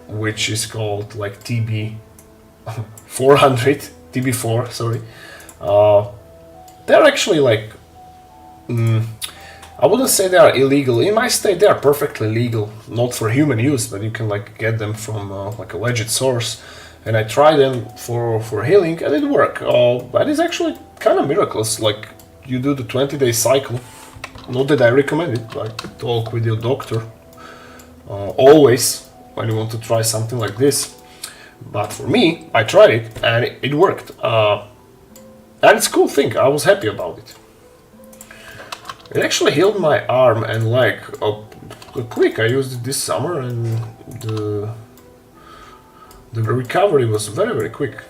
which is called like TB 400, TB4, sorry. They're actually like, I wouldn't say they are illegal. In my state, they are perfectly legal, not for human use, but you can like get them from like a legit source. And I tried them for healing, and it worked. But it's actually kind of miraculous. Like, you do the 20-day cycle. Not that I recommend it. Like, talk with your doctor always when you want to try something like this. But for me, I tried it and it worked. And it's a cool thing. I was happy about it. It actually healed my arm and leg quick. I used it this summer, and the recovery was very, very quick.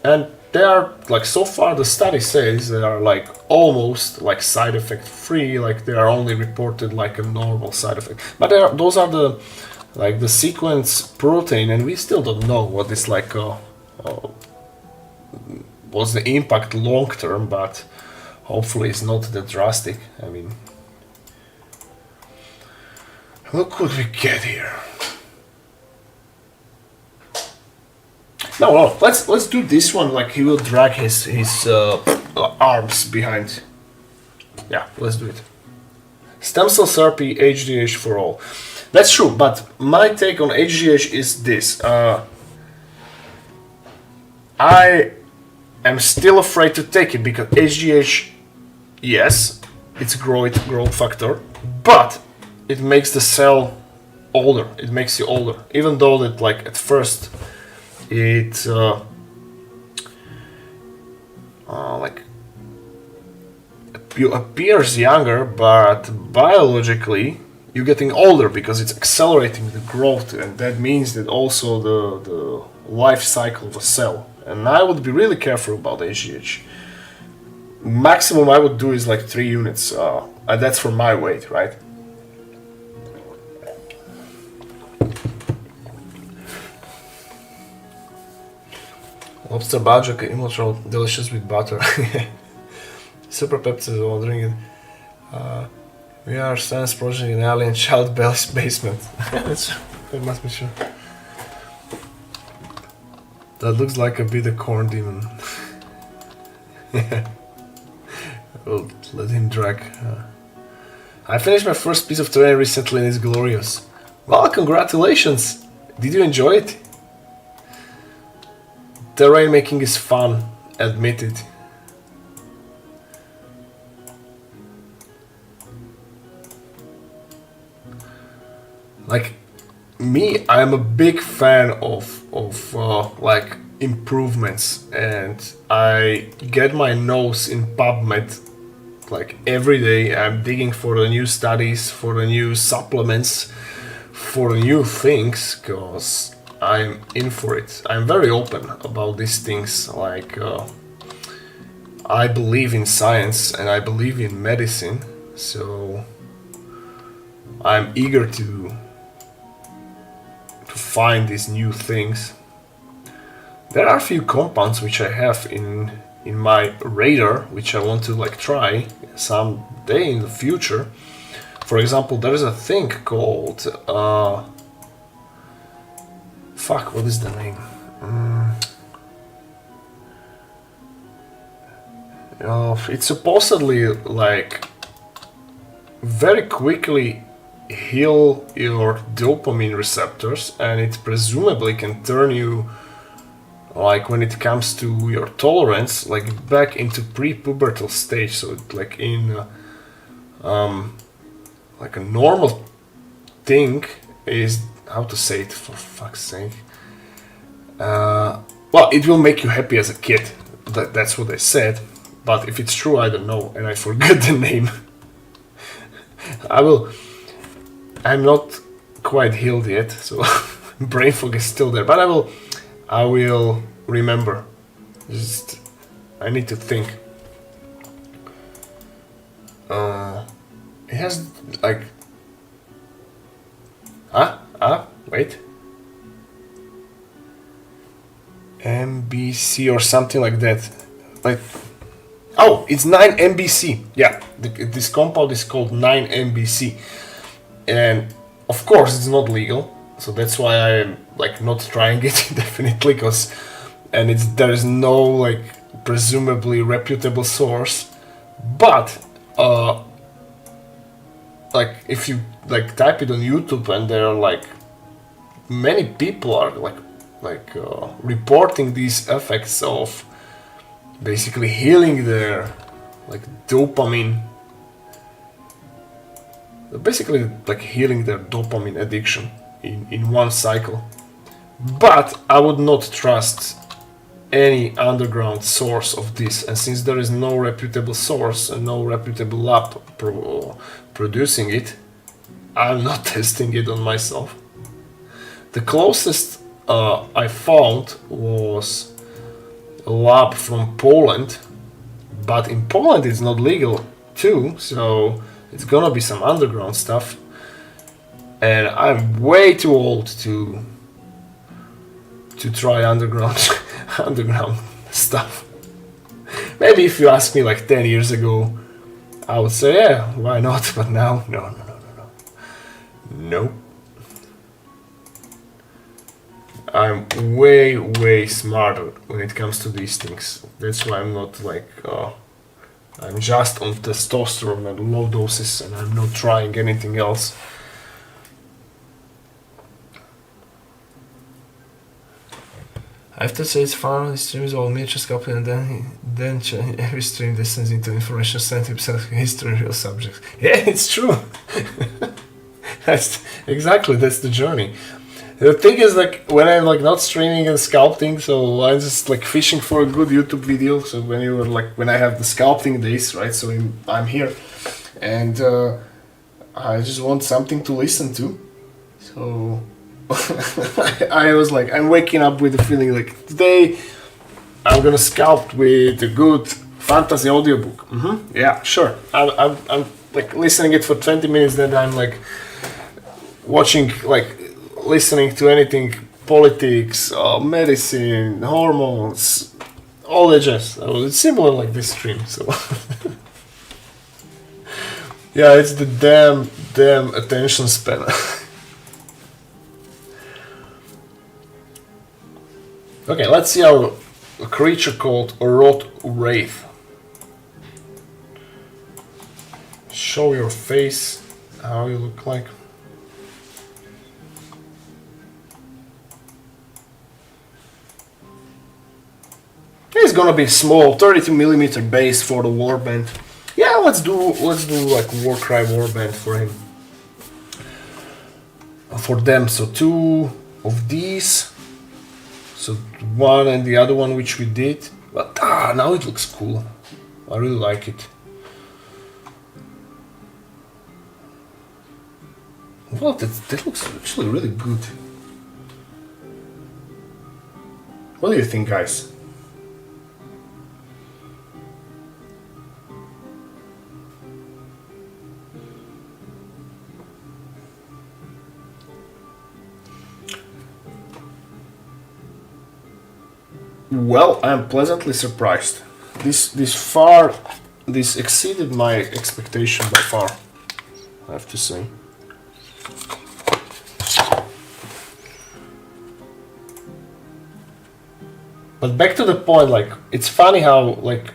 And they are like, so far the study says they are like almost like side effect free. Like, they are only reported like a normal side effect. But those are the like the sequence protein, and we still don't know what is like what's the impact long term. But hopefully it's not that drastic. I mean, what could we get here? No, let's do this one. Like, he will drag his arms behind. Yeah, let's do it. Stem cell therapy, HGH for all. That's true, but my take on HGH is this. I am still afraid to take it because HGH, yes, it's a growth factor, but it makes the cell older. It makes you older, even though that, like, at first it like you appears younger, but biologically you're getting older because it's accelerating the growth, and that means that also the life cycle of a cell. And I would be really careful about HGH. Maximum I would do is like 3 units, and that's for my weight, right? Lobster bajak, immortal, delicious with butter. Super Peptides, wondering it. We are science project in alien child basement. That must be true. That looks like a bit of corn demon. We'll let him drag. I finished my first piece of terrain recently and it's glorious. Well, congratulations! Did you enjoy it? Terrain making is fun, admit it. Like me, I'm a big fan of like improvements, and I get my nose in PubMed like every day. I'm digging for the new studies, for the new supplements, for the new things, because I'm in for it. I'm very open about these things. Like I believe in science and I believe in medicine, so I'm eager to find these new things. There are a few compounds which I have in my radar, which I want to like try someday in the future. For example, there is a thing called fuck, what is the name? It's supposedly like very quickly heal your dopamine receptors, and it presumably can turn you, like when it comes to your tolerance, like back into pre-pubertal stage. So like in like a normal thing is, how to say it for fuck's sake, well, it will make you happy as a kid. That's what they said, but if it's true, I don't know, and I forget the name. I'm not quite healed yet, so brain fog is still there, but I will remember. Just I need to think. It has like wait, MBC or something like that. Like, oh, it's 9-MBC. Yeah, this compound is called 9-MBC. And of course it's not legal, so that's why I'm like not trying it definitely, because there is no like presumably reputable source. But like if you like type it on YouTube, and there are like many people are like reporting these effects of basically healing their like dopamine. Basically like healing their dopamine addiction in one cycle. But I would not trust any underground source of this, and since there is no reputable source and no reputable lab producing it, I'm not testing it on myself. The closest I found was a lab from Poland, but in Poland it's not legal too, so it's gonna be some underground stuff, and I'm way too old to try underground underground stuff. Maybe if you asked me like 10 years ago, I would say yeah, why not? But now, no. Nope. I'm way smarter when it comes to these things. That's why I'm not like I'm just on testosterone and low doses, and I'm not trying anything else. I have to say it's fun on the streams all miniature sculpting, and then every stream descends into information, 70% history, real subjects. Yeah, it's true. That's the journey. The thing is, like, when I'm like not streaming and sculpting, so I'm just like fishing for a good YouTube video. So when I have the sculpting days, right? So I'm here, and I just want something to listen to. So I was like, I'm waking up with the feeling like today I'm gonna sculpt with a good fantasy audiobook. Yeah, sure. I'm like listening it for 20 minutes, then I'm like watching like. Listening to anything, politics, medicine, hormones, all that jazz. It's similar like this stream, so yeah, it's the damn attention span. Okay, let's see a creature called Rot Wraith. show your face, how you look like. It's gonna be small, 32mm base for the warband. Yeah, let's do like Warcry warband for him. For them, so 2 of these. So one and the other one which we did. But now it looks cool. I really like it. Well, that looks actually really good. What do you think, guys? Well, I'm pleasantly surprised. This exceeded my expectation by far, I have to say. But back to the point, like, it's funny how, like,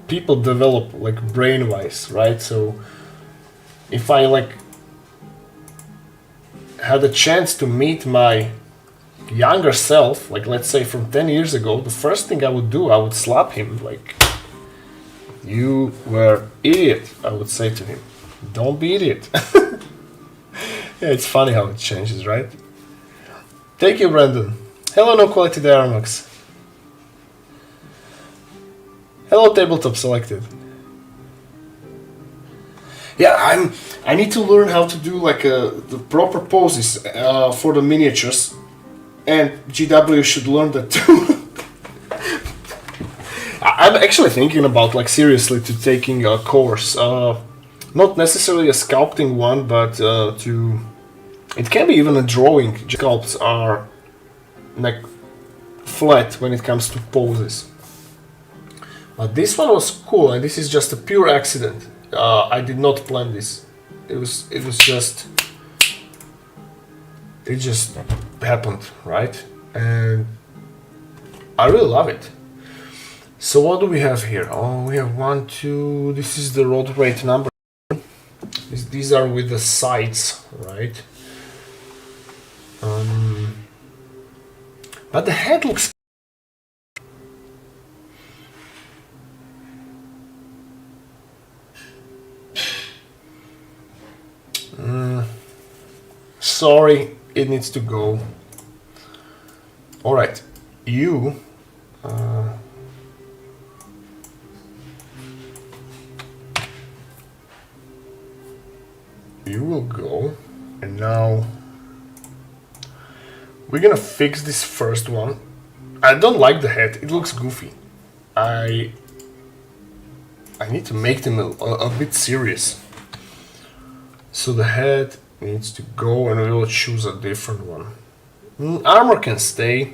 people develop, like, brain-wise, right? So, if I, like, had a chance to meet my younger self, like, let's say from 10 years ago, the first thing I would do, I would slap him, like, you were idiot, I would say to him. Don't be idiot. Yeah, it's funny how it changes, right? Thank you, Brandon. Hello, No Quality Diarmax. Hello, Tabletop Selected. Yeah, I need to learn how to do like the proper poses for the miniatures, and GW should learn that too. I'm actually thinking about, like, seriously to taking a course, not necessarily a sculpting one, but it can be even a drawing. Sculpts are like flat when it comes to poses. But this one was cool, and this is just a pure accident. I did not plan this. It just happened, right? And I really love it. So what do we have here? Oh, we have 1, 2. This is the road rate number. These are with the sights, right? But the head looks. Sorry, it needs to go. All right, you. You will go, and now we're gonna fix this first one. I don't like the head; it looks goofy. I need to make them a bit serious. So the head needs to go, and we will choose a different one. Armor can stay.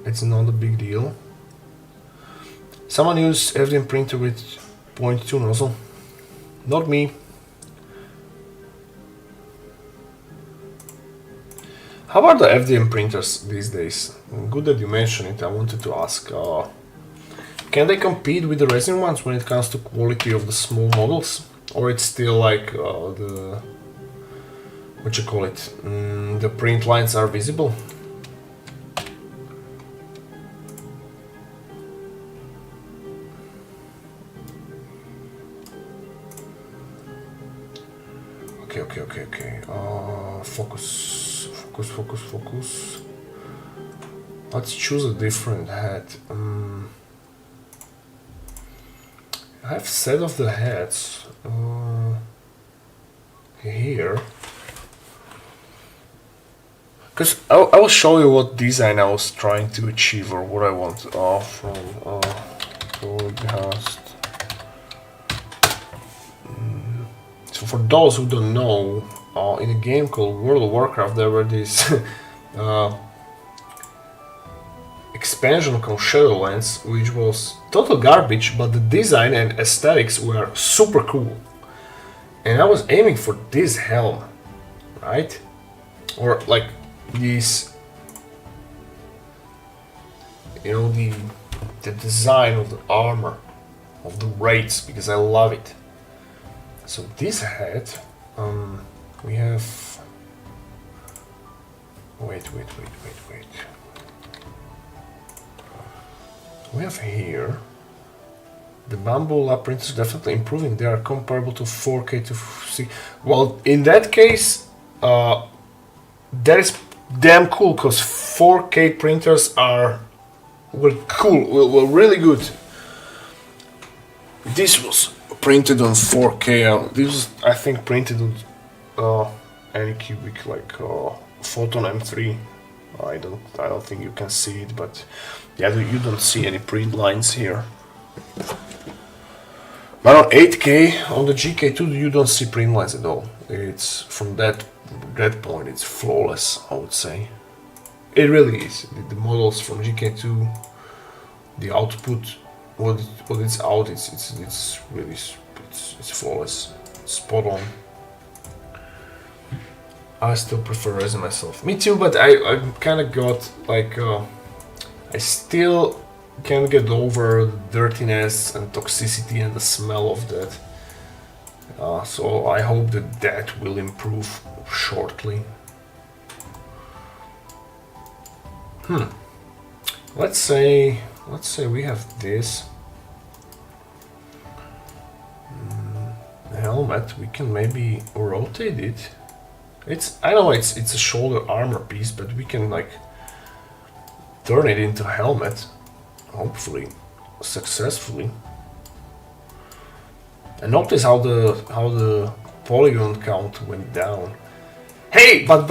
It's not a big deal. Someone use FDM printer with 0.2 nozzle. Not me. How are the FDM printers these days? Good that you mentioned it. I wanted to ask. Can they compete with the resin ones when it comes to quality of the small models? Or it's still like the... what you call it? The print lines are visible? Okay. Focus. Let's choose a different head. I have set of the heads here. Because I will show you what design I was trying to achieve, or what I want from broadcast. So for those who don't know, in a game called World of Warcraft there were these expansion called Shadowlands, which was total garbage, but the design and aesthetics were super cool. And I was aiming for this helm, right? Or like these, you know, the design of the armor of the raids because I love it. So this head, we have. Wait. We have here. The bamboo lab printers definitely improving. They are comparable to 4K to see. Well, in that case, that is damn cool because 4K printers were cool, were really good. This was printed on 4K. This was, I think, printed on Anycubic, like Photon M3. I don't think you can see it, but yeah, you don't see any print lines here. But on 8K, on the GK2, you don't see print lines at all. It's from that point, it's flawless, I would say. It really is. The models from GK2, the output, what it's out, it's really it's flawless, spot on. I still prefer Resin myself. Me too, but I kind of got like I still can't get over the dirtiness and toxicity and the smell of that. So I hope that will improve shortly. Let's say we have this helmet. We can maybe rotate it. I know it's a shoulder armor piece, but we can like turn it into a helmet, hopefully successfully. And notice how the polygon count went down. Hey, but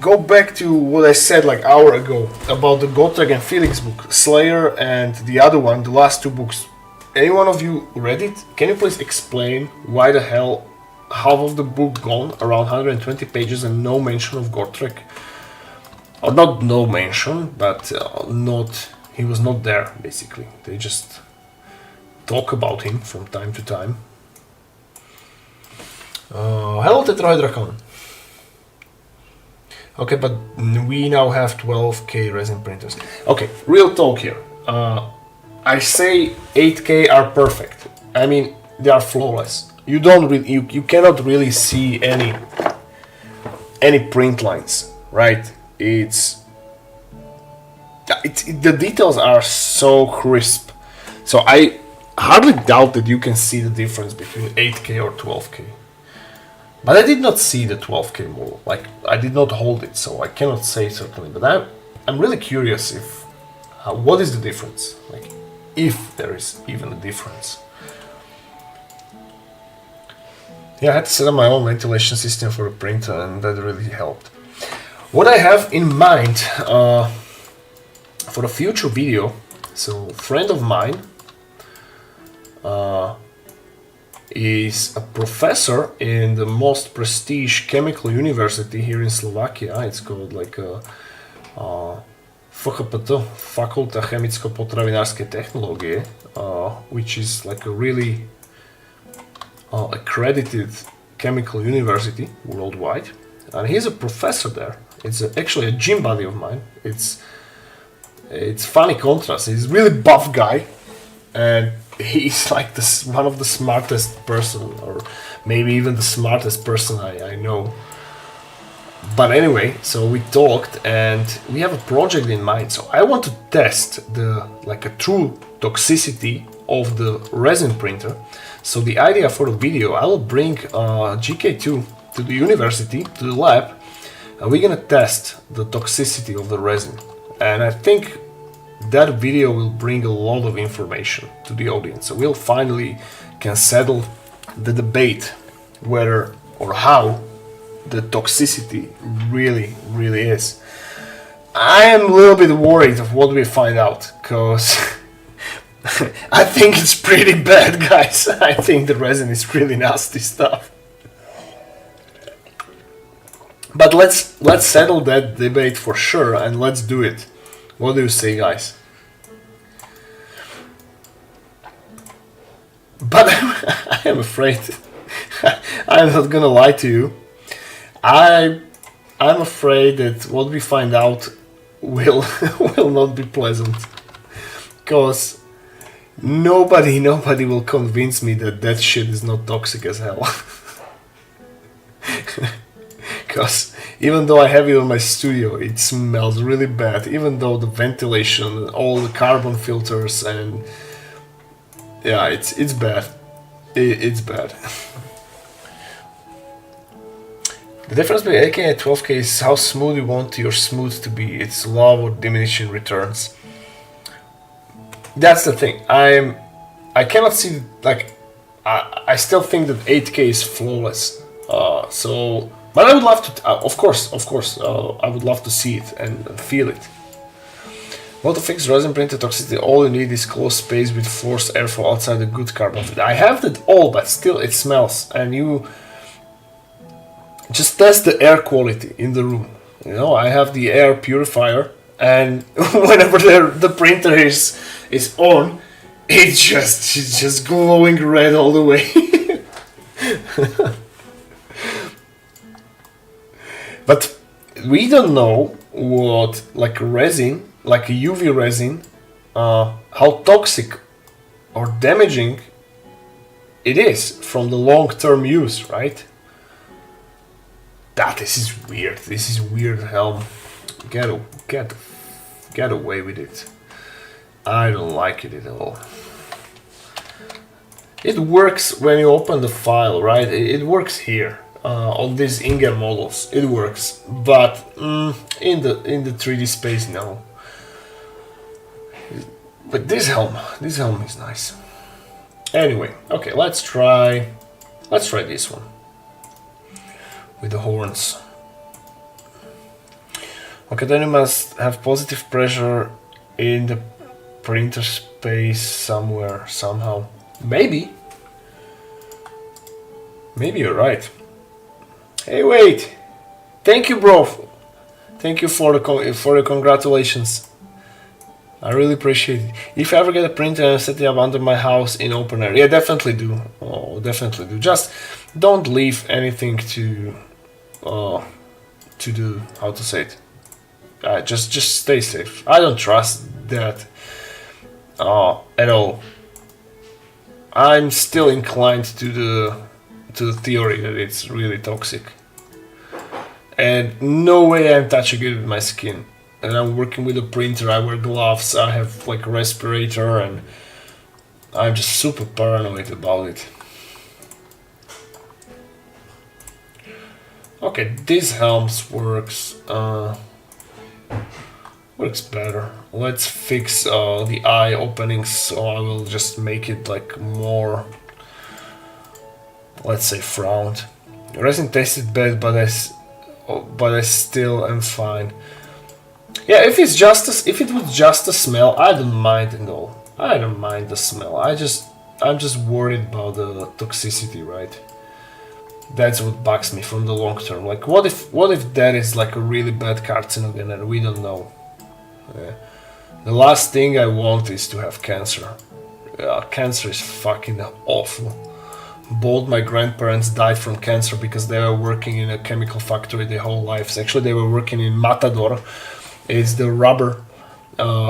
go back to what I said like an hour ago about the Gotrek and Felix book, Slayer, and the other one, the last two books. Any one of you read it? Can you please explain why the hell half of the book gone, around 120 pages, and no mention of Gotrek? Or not no mention, but he was not there, basically. They just talk about him from time to time. Hello, Tetrahydrocon. Okay, but we now have 12K resin printers. Okay, real talk here. I say 8K are perfect. I mean, they are flawless. You cannot really see any print lines, right? The details are so crisp. So I hardly doubt that you can see the difference between 8K or 12K. But I did not see the 12K model. Like, I did not hold it, so I cannot say certainly. But I'm really curious what is the difference? Like, if there is even a difference. Yeah, I had to set up my own ventilation system for a printer, and that really helped. What I have in mind for a future video, so a friend of mine is a professor in the most prestige chemical university here in Slovakia. It's called like FHPT, Fakulta chemicko-potravinárske technológie, which is like a really accredited chemical university worldwide, and he's a professor there. It's actually a gym buddy of mine. It's funny contrast. He's a really buff guy, and he's like one of the smartest person, or maybe even the smartest person I know. But anyway, so we talked, and we have a project in mind. So I want to test a true toxicity of the resin printer. So the idea for the video, I will bring GK2 to the university, to the lab, and we're gonna test the toxicity of the resin. And I think that video will bring a lot of information to the audience. So we'll finally can settle the debate whether or how the toxicity really is. I am a little bit worried of what we find out, because I think it's pretty bad, guys. I think the resin is really nasty stuff. But let's settle that debate for sure, and let's do it. What do you say, guys? But I am afraid. I'm not gonna lie to you. I'm afraid that what we find out will not be pleasant, because Nobody will convince me that that shit is not toxic as hell. Because even though I have it in my studio, it smells really bad. Even though the ventilation, all the carbon filters, and yeah, it's bad. It's bad. The difference between 8K and 12K is how smooth you want your smooth to be. It's law of diminishing returns. That's the thing. I cannot see, like, I still think that 8K is flawless. But I would love to, of course, I would love to see it and feel it. Well, to fix resin printed toxicity, all you need is closed space with forced airflow outside the good carbon filter. I have that all, but still it smells, and you just test the air quality in the room. You know, I have the air purifier, and whenever the printer is on, it's just glowing red all the way. But we don't know what, like resin, like UV resin, how toxic or damaging it is from the long-term use, right? This is weird. This is weird helm. Get away with it. I don't like it at all. It works when you open the file, right? It works here. On these Inga models, it works, but in the 3D space, no. But this helm is nice. Anyway, okay, let's try this one with the horns. Okay, then you must have positive pressure in the printer space somewhere, somehow. Maybe you're right. Hey, wait! Thank you, bro. Thank you for the congratulations. I really appreciate it. If I ever get a printer and set it up under my house in open air, yeah, definitely do. Oh, definitely do. Just don't leave anything to do. How to say it? Just stay safe. I don't trust that at all. I'm still inclined to the theory that it's really toxic. And no way I'm touching it with my skin. And I'm working with a printer, I wear gloves, I have like a respirator, and I'm just super paranoid about it. Okay, this helms works better. Let's fix the eye openings, so I will just make it like more, let's say, frowned. Resin tasted bad, but I still am fine. Yeah, if it was just a smell, I don't mind at all. I don't mind the smell. I'm just worried about the toxicity, right? That's what bugs me from the long term. Like, what if that is like a really bad carcinogen and we don't know? Yeah. The last thing I want is to have cancer. Cancer is fucking awful. Both my grandparents died from cancer because they were working in a chemical factory their whole lives. Actually, they were working in Matador. It's the rubber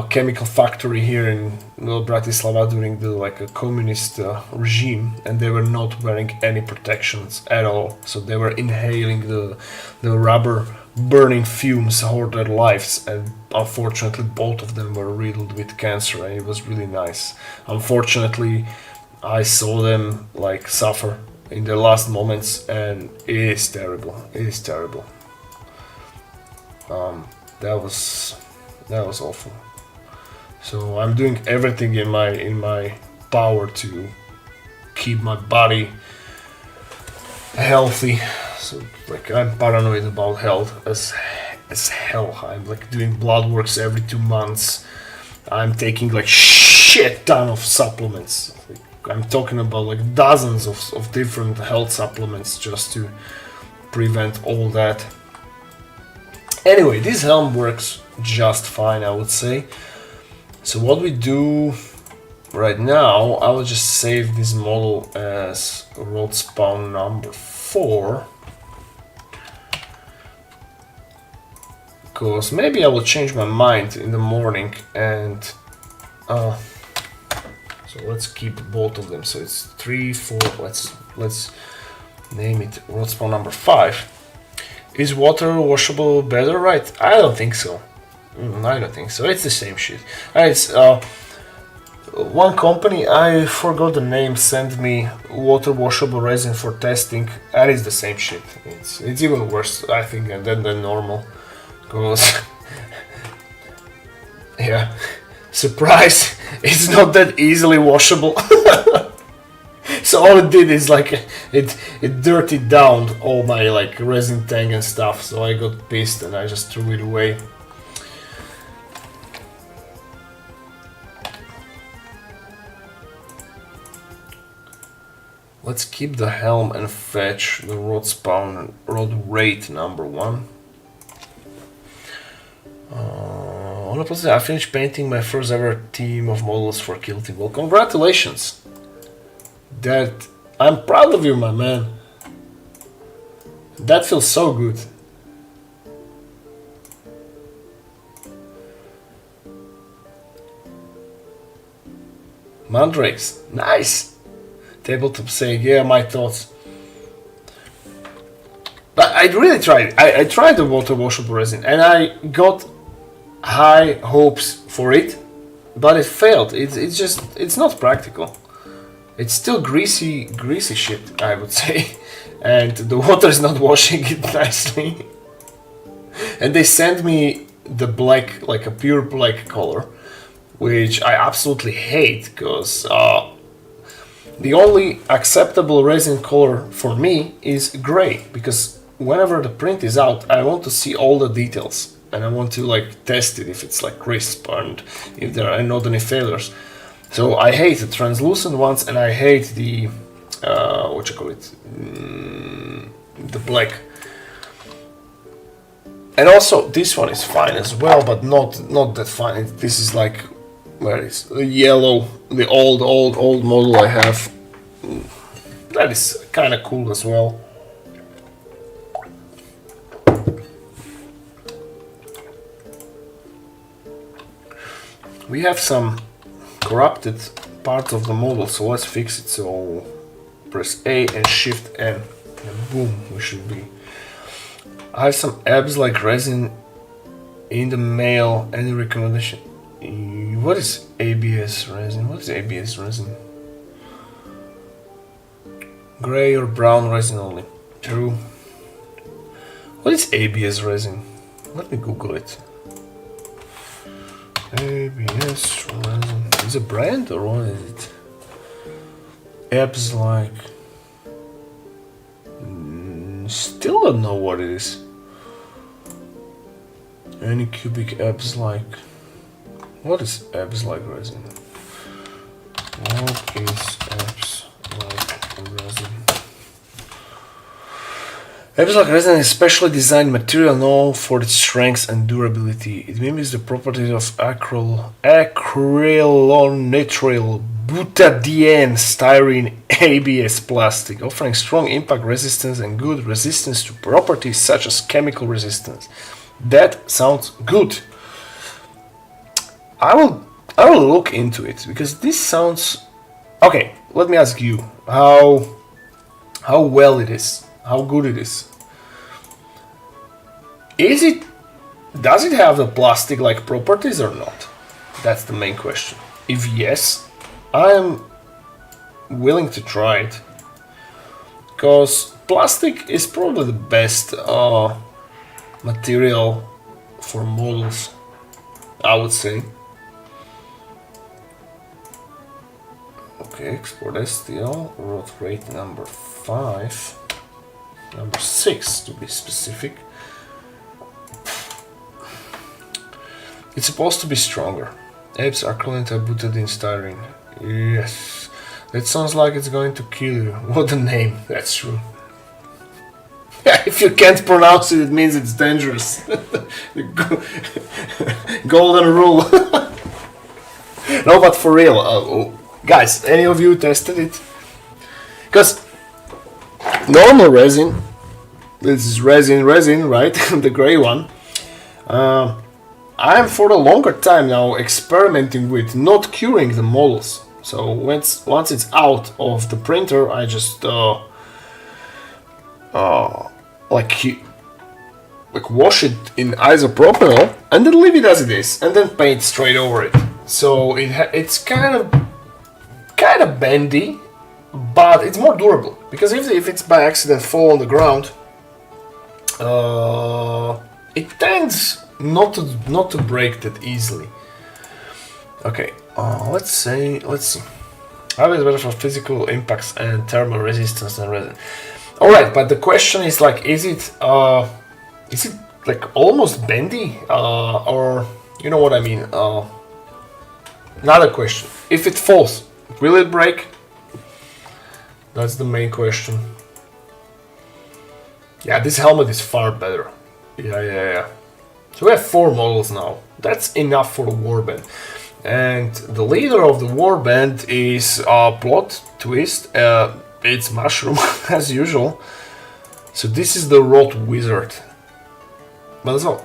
chemical factory here in Bratislava during the a communist regime, and they were not wearing any protections at all. So they were inhaling the rubber burning fumes all their lives, and unfortunately both of them were riddled with cancer, and it was really nice. Unfortunately, I saw them suffer in their last moments, and it is terrible. It is terrible. That was awful. So I'm doing everything in my power to keep my body healthy. So I'm paranoid about health as hell. I'm doing blood works every 2 months. I'm taking shit ton of supplements. I'm talking about dozens of different health supplements just to prevent all that. Anyway, this helm works just fine, I would say. So what we do right now, I will just save this model as road spawn number 4. Because maybe I will change my mind in the morning and so So let's keep both of them. So it's 3, 4. Let's name it world spawn number 5. Is water washable better, right? I don't think so. I don't think so. It's the same shit. It's one company, I forgot the name, sent me water washable resin for testing, and it's the same shit. It's even worse, I think, than normal. Cause yeah, surprise, it's not that easily washable. So all it did is like it dirtied down all my like resin tank and stuff. So I got pissed and I just threw it away. Let's keep the helm and fetch the rod spawn rod rate number 1. Honestly, I finished painting my first ever team of models for Kill Team. Well, congratulations! That I'm proud of you, my man. That feels so good. Mandrakes, nice. Tabletop saying, yeah, my thoughts. But I really tried. I tried the water washable resin and I got high hopes for it, but it failed. It's not practical. It's still greasy shit, I would say, and the water is not washing it nicely. And they sent me the black, like a pure black color, which I absolutely hate, because the only acceptable resin color for me is gray, because whenever the print is out, I want to see all the details and I want to like test it if it's like crisp and if there are not any failures. So I hate the translucent ones and I hate the what you call it, the black. And also this one is fine as well, but not that fine. This is like, where is the yellow, the old model I have. That is kind of cool as well. We have some corrupted parts of the model, so let's fix it. So press A and Shift N, and boom, we should be. I have some abs like resin in the mail. Any recommendation? What is ABS resin? What is ABS resin? Gray or brown resin only. True. What is ABS resin? Let me Google it. ABS resin. Is it a brand or what is it? Abs like. Still don't know what it is. Any cubic abs like. What is abs like resin? What is abs like resin? Abs like resin is a specially designed material known for its strength and durability. It mimics the properties of acrylonitrile butadiene styrene ABS plastic, offering strong impact resistance and good resistance to properties such as chemical resistance. That sounds good. I will look into it because this sounds okay. Let me ask you how well it is, how good it is. Does it have the plastic like properties or not? That's the main question. If yes, I am willing to try it, because plastic is probably the best material for models, I would say. Okay, export STL, rod rate number 5, number 6 to be specific. It's supposed to be stronger. Apes are butadiene styrene. Yes, that sounds like it's going to kill you. What a name, that's true. If you can't pronounce it, it means it's dangerous. Golden rule. No, but for real, guys, any of you tested it? Because normal resin, this is resin, right? The gray one. I am for a longer time now experimenting with not curing the models. So once it's out of the printer, I just like wash it in isopropanol and then leave it as it is, and then paint straight over it. So it's kind of bendy, but it's more durable, because if it's by accident fall on the ground, it tends not to break that easily. Okay, let's see. How is better for physical impacts and thermal resistance than resin? All right, but the question is like, is it like almost bendy, or you know what I mean? Another question: if it falls, will it break? That's the main question. Yeah, this helmet is far better. Yeah. So we have 4 models now. That's enough for the warband. And the leader of the warband is plot twist. It's Mushroom as usual. So this is the Rot Wizard. But that's all.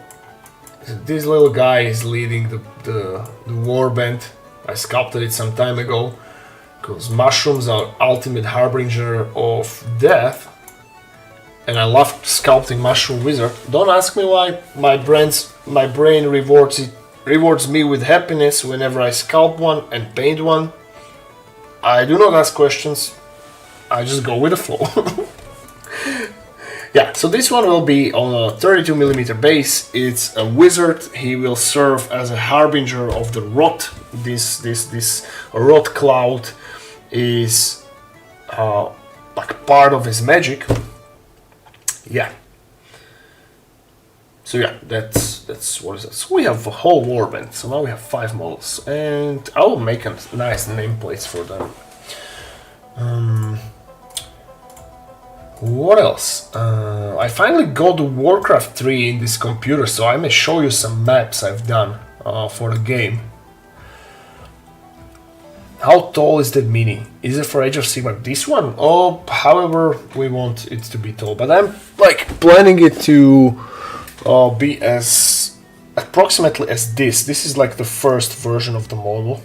This little guy is leading the warband. I sculpted it some time ago, because mushrooms are ultimate harbinger of death, and I love sculpting Mushroom Wizard. Don't ask me why. My brain rewards me with happiness whenever I sculpt one and paint one. I do not ask questions. I just go with the flow. Yeah, so this one will be on a 32mm base. It's a wizard. He will serve as a harbinger of the rot. This rot cloud is like part of his magic. Yeah. So yeah, that's what is it. So we have a whole warband. So now we have 5 models, and I will make a nice nameplates for them. What else? I finally got the Warcraft 3 in this computer, so I may show you some maps I've done for the game. How tall is that mini? Is it for Age of Sigmar? This one? Oh, however we want it to be tall, but I'm like planning it to be as approximately as this. This is like the first version of the model.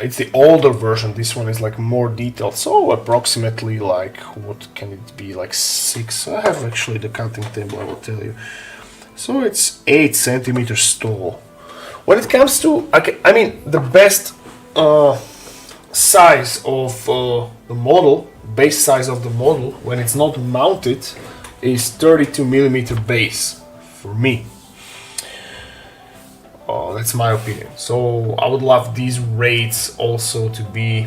It's the older version. This one is like more detailed, so approximately like, what can it be, like 6? I have actually the counting table, I will tell you. So it's 8 centimeters tall. When it comes to, I mean, the best size of the model, base size of the model, when it's not mounted, is 32mm base for me. That's my opinion. So I would love these rates also to be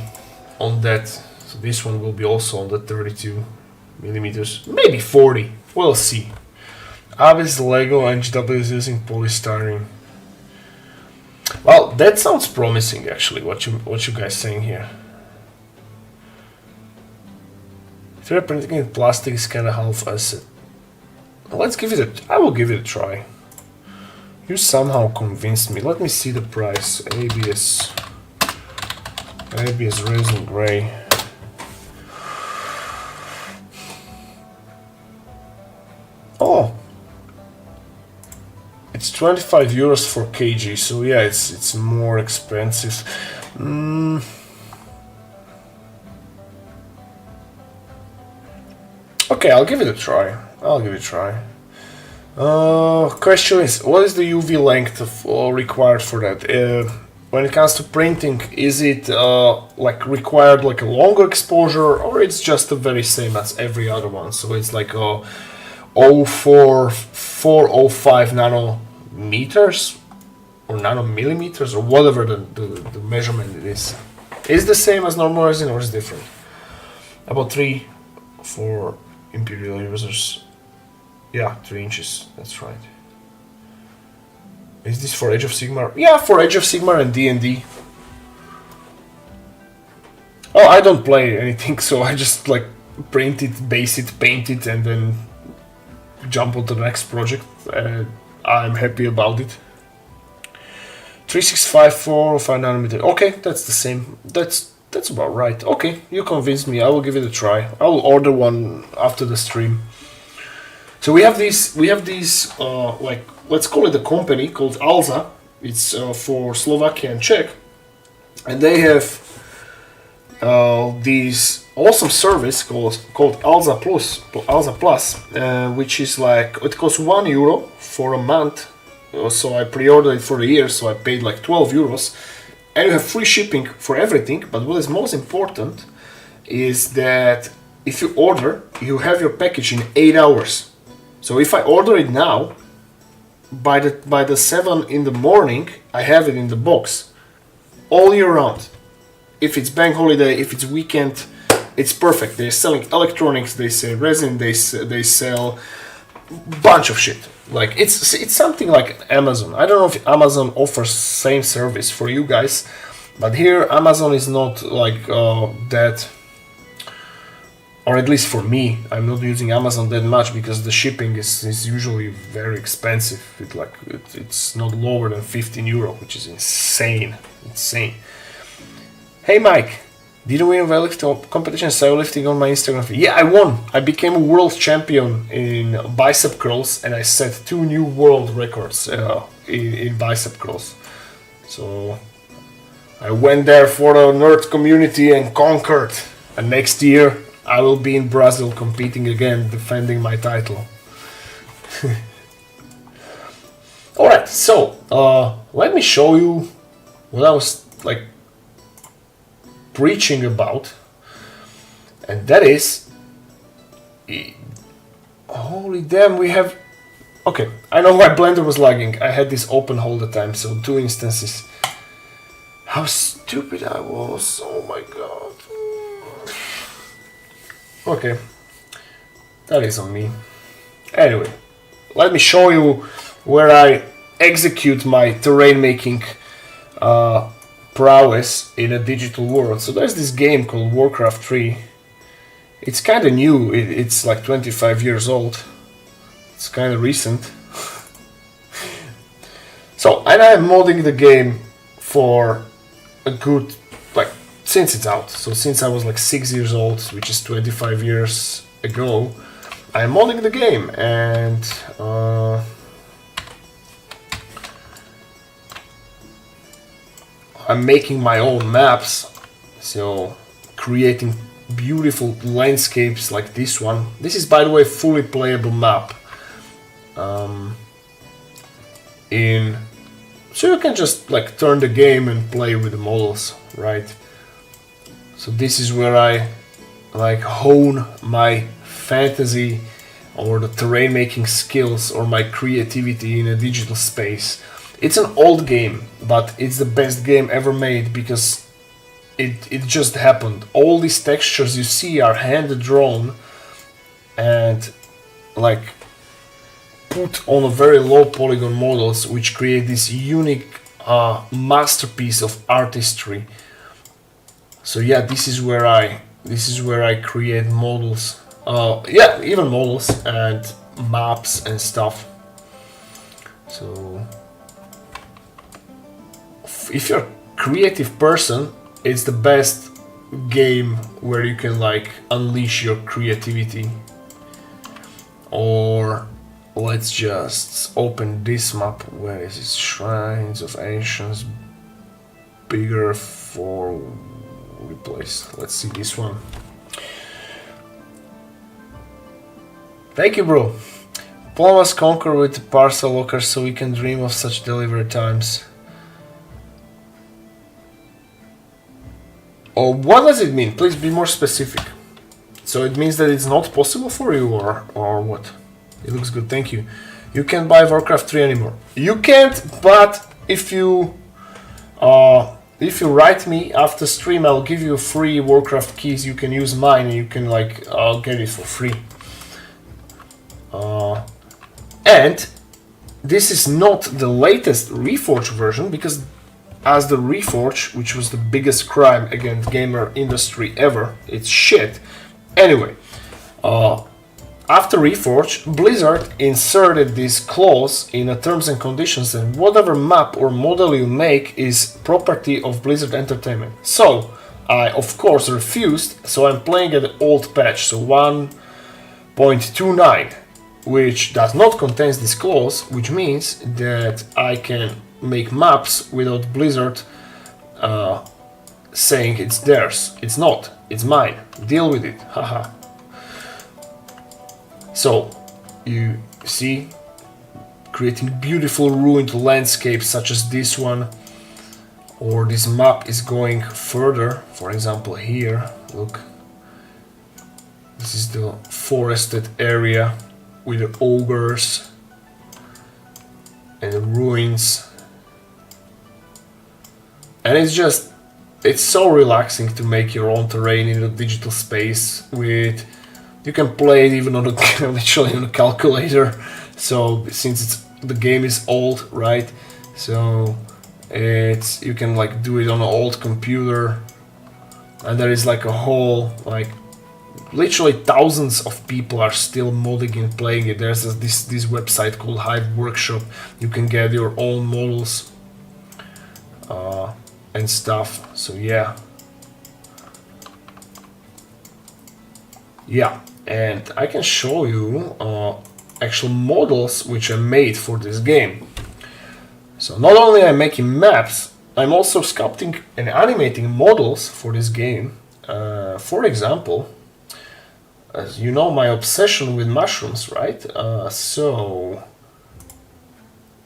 on that. So this one will be also on the 32mm, maybe 40. We'll see. Obviously, Lego and GW is using polystyrene. Well, that sounds promising actually. What you guys saying here? 3D printing in plastic is kind of half asset. Let's give it I will give it a try. You somehow convinced me. Let me see the price. ABS Resin Gray. Oh, it's 25 euros for kg. So yeah, it's more expensive. Okay, I'll give it a try. Question is, what is the UV length required for that? When it comes to printing, is it like required like a longer exposure, or it's just the very same as every other one? So it's like a 0.405 nanometers or nanomillimeters or whatever the measurement it is. Is the same as normal resin or is it different? About 3 for Imperial users. Yeah, 3 inches, that's right. Is this for Age of Sigmar? Yeah, for Age of Sigmar and D&D. Oh, I don't play anything, so I just like print it, base it, paint it, and then jump on to the next project. I'm happy about it. 365 405 nanometer. Okay, that's the same. That's about right. Okay, you convinced me. I will give it a try. I will order one after the stream. So we have these like, let's call it a company called Alza. It's for Slovakia and Czech. and they have this awesome service called Alza Plus, which is like, it costs €1 for a month. So I pre-ordered it for a year, so I paid like €12, and you have free shipping for everything. But what is most important is that if you order, you have your package in 8 hours. So if I order it now, by the 7 in the morning, I have it in the box all year round. If it's bank holiday, if it's weekend, it's perfect. They're selling electronics, they sell resin, they sell bunch of shit. Like it's something like Amazon. I don't know if Amazon offers same service for you guys, but here Amazon is not like that, or at least for me, I'm not using Amazon that much because the shipping is usually very expensive. It's not lower than €15, which is insane. Hey Mike, did you win a weightlifting competition? I saw lifting on my Instagram feed. Yeah, I won. I became a world champion in bicep curls, and I set 2 new world records in bicep curls. So I went there for the nerd community and conquered. And next year I will be in Brazil competing again, defending my title. Alright, so let me show you what I was like preaching about, and that is, holy damn, we have, okay, I know why Blender was lagging. I had this open all the time, so 2 instances. How stupid I was, oh my god. Okay, that is on me. Anyway, let me show you where I execute my terrain making prowess in a digital world. So there's this game called Warcraft 3. It's kind of new. It's like 25 years old. It's kind of recent. So, and I'm modding the game for a good, like, since it's out. So since I was like 6 years old, which is 25 years ago, I'm modding the game, and I'm making my own maps, so creating beautiful landscapes like this one. This is, by the way, a fully playable map. So you can just like turn the game and play with the models, right? So this is where I like hone my fantasy or the terrain making skills or my creativity in a digital space. It's an old game, but it's the best game ever made because it just happened. All these textures you see are hand drawn and like put on a very low polygon models, which create this unique masterpiece of artistry. So yeah, this is where I create models. Yeah, even models and maps and stuff. So if you're a creative person, it's the best game where you can like unleash your creativity. Or let's just open this map. Where is it? Shrines of Ancients. Bigger for replace. Let's see this one. Thank you, bro. Paul must conquer with the parcel locker so we can dream of such delivery times. Oh, what does it mean? Please be more specific. So it means that it's not possible for you, or what? It looks good, thank you. You can't buy Warcraft 3 anymore. You can't, but if you write me after stream, I'll give you free Warcraft keys. You can use mine and you can like get it for free. And this is not the latest Reforged version, because as the Reforged, which was the biggest crime against gamer industry ever, it's shit. Anyway, after Reforged, Blizzard inserted this clause in the terms and conditions that whatever map or model you make is property of Blizzard Entertainment. So I of course refused, so I'm playing at the old patch, so 1.29, which does not contain this clause, which means that I can make maps without Blizzard saying it's theirs. It's not. It's mine. Deal with it. Haha. So, you see, creating beautiful ruined landscapes such as this one, or this map is going further. For example, here, look. This is the forested area with the ogres and the ruins. And it's so relaxing to make your own terrain in a digital space. You can play it even on a literally on a calculator. So since the game is old, right? So you can like do it on an old computer, and there is like a whole like literally thousands of people are still modding and playing it. There's this website called Hive Workshop. You can get your own models and stuff. So yeah, and I can show you actual models which I made for this game. So not only I'm making maps, I'm also sculpting and animating models for this game. For example, as you know, my obsession with mushrooms, right? So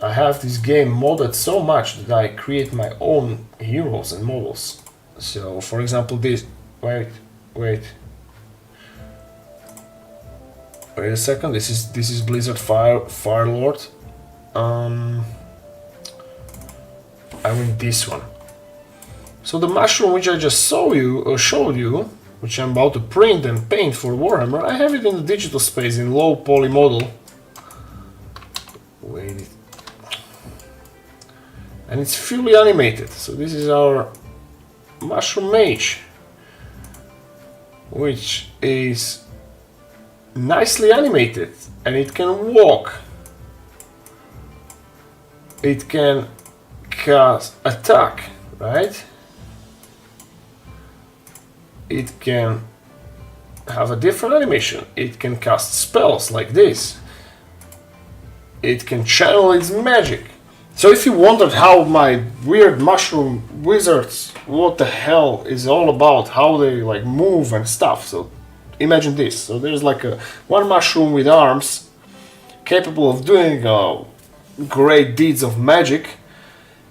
I have this game modded so much that I create my own heroes and models. So for example, this, wait a second, this is Blizzard Firelord. I mean this one. So the mushroom which I just showed you, which I'm about to print and paint for Warhammer, I have it in the digital space in low poly model. Wait. And it's fully animated. So this is our mushroom mage, which is nicely animated, and it can walk. It can cast attack, right? It can have a different animation. It can cast spells like this. It can channel its magic. So if you wondered how my weird mushroom wizards, what the hell is all about, how they like move and stuff, so imagine this. So there's like one mushroom with arms capable of doing great deeds of magic,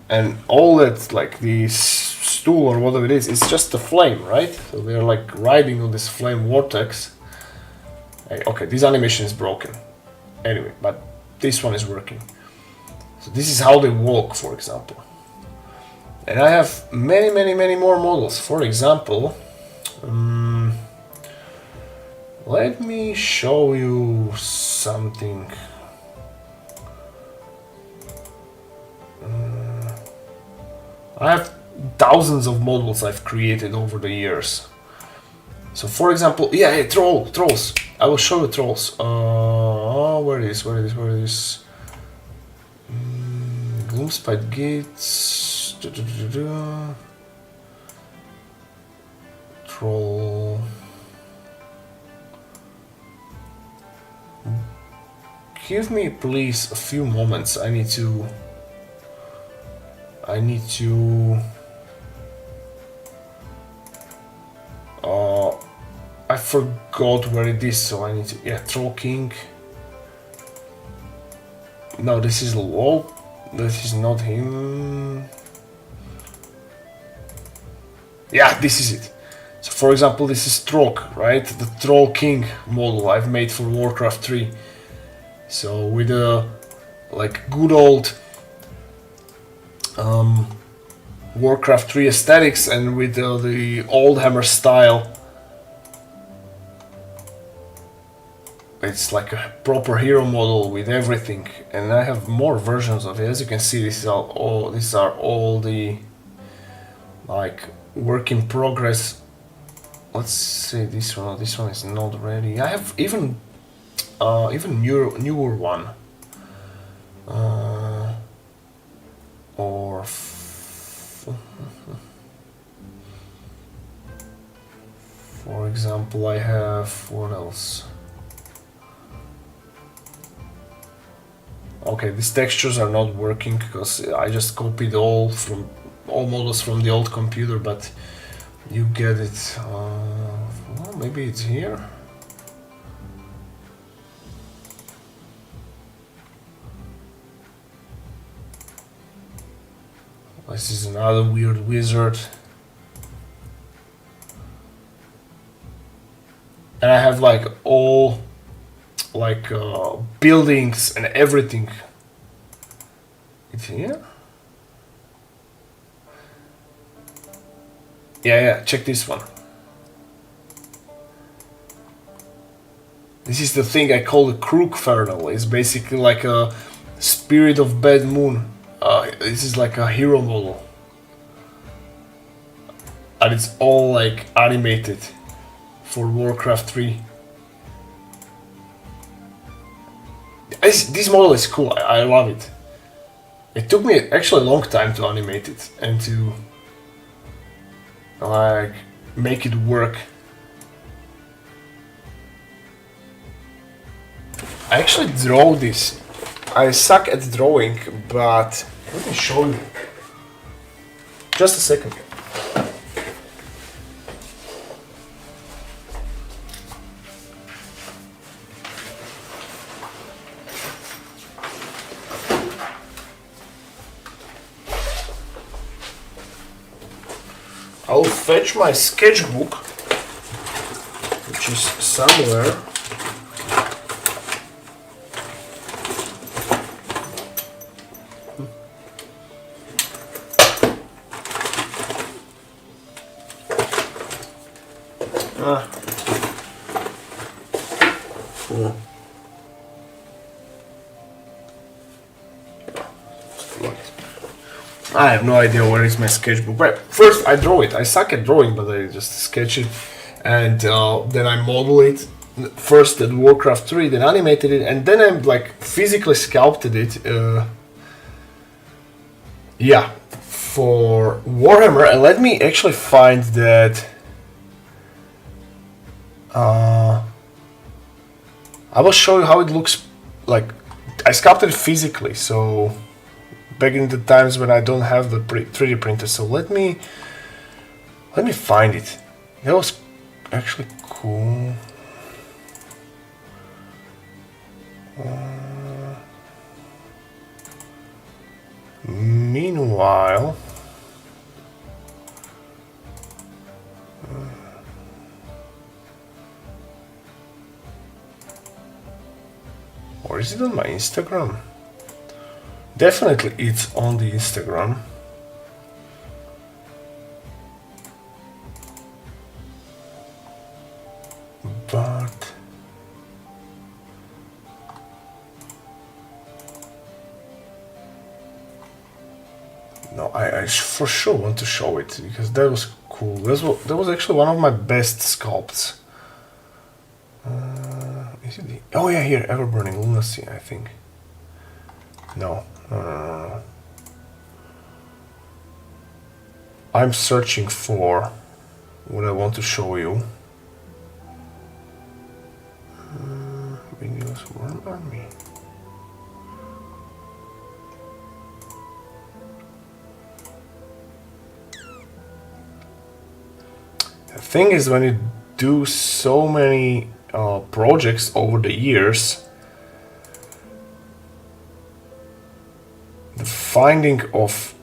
and all that, like this stool or whatever it is, it's just a flame, right? So they're like riding on this flame vortex. Okay, this animation is broken. Anyway, but this one is working. So this is how they walk, for example. And I have many more models. For example, let me show you something. I have thousands of models I've created over the years. So for example, trolls. I will show you trolls. Where it is? Gloomspite Gates. Troll. Give me please a few moments. I need to I forgot where it is, so I need to, Troll King. No, this is Lol. This is not him. Yeah, this is it. So for example, this is Trolk, right? The Troll King model I've made for Warcraft 3. So with a like good old Warcraft 3 aesthetics, and with the old hammer style. It's like a proper hero model with everything, and I have more versions of it. As you can see, these are all the like work in progress. Let's say this one. This one is not ready. I have even newer one. For example, I have, what else? Okay, these textures are not working because I just copied all models from the old computer, but You get it. Well, maybe it's here. This is another weird wizard. And I have like all like buildings and everything. It's here? Yeah, check this one. This is the thing I call the Crook Fernal. It's basically like a spirit of bad moon. This is like a hero model. And it's all like animated for Warcraft 3. This model is cool, I love it. It took me actually a long time to animate it and to like make it work. I actually draw this. I suck at drawing, but let me show you. Just a second. I'll fetch my sketchbook, which is somewhere. I have no idea where is my sketchbook. But first I draw it. I suck at drawing, but I just sketch it, and then I model it. First at Warcraft 3, then animated it, and then I like physically sculpted it. Yeah, for Warhammer. And let me actually find that. I will show you how it looks like. I sculpted it physically, so back in the times when I don't have the 3D printer. So let me find it. That was actually cool. Meanwhile, or is it on my Instagram? Definitely it's on the Instagram. But no, I for sure want to show it because that was cool. That was actually one of my best sculpts. Is it oh yeah, here, Everburning Lunacy, I think. No. I'm searching for what I want to show you. Videos, where are me? The thing is, when you do so many projects over the years, the finding of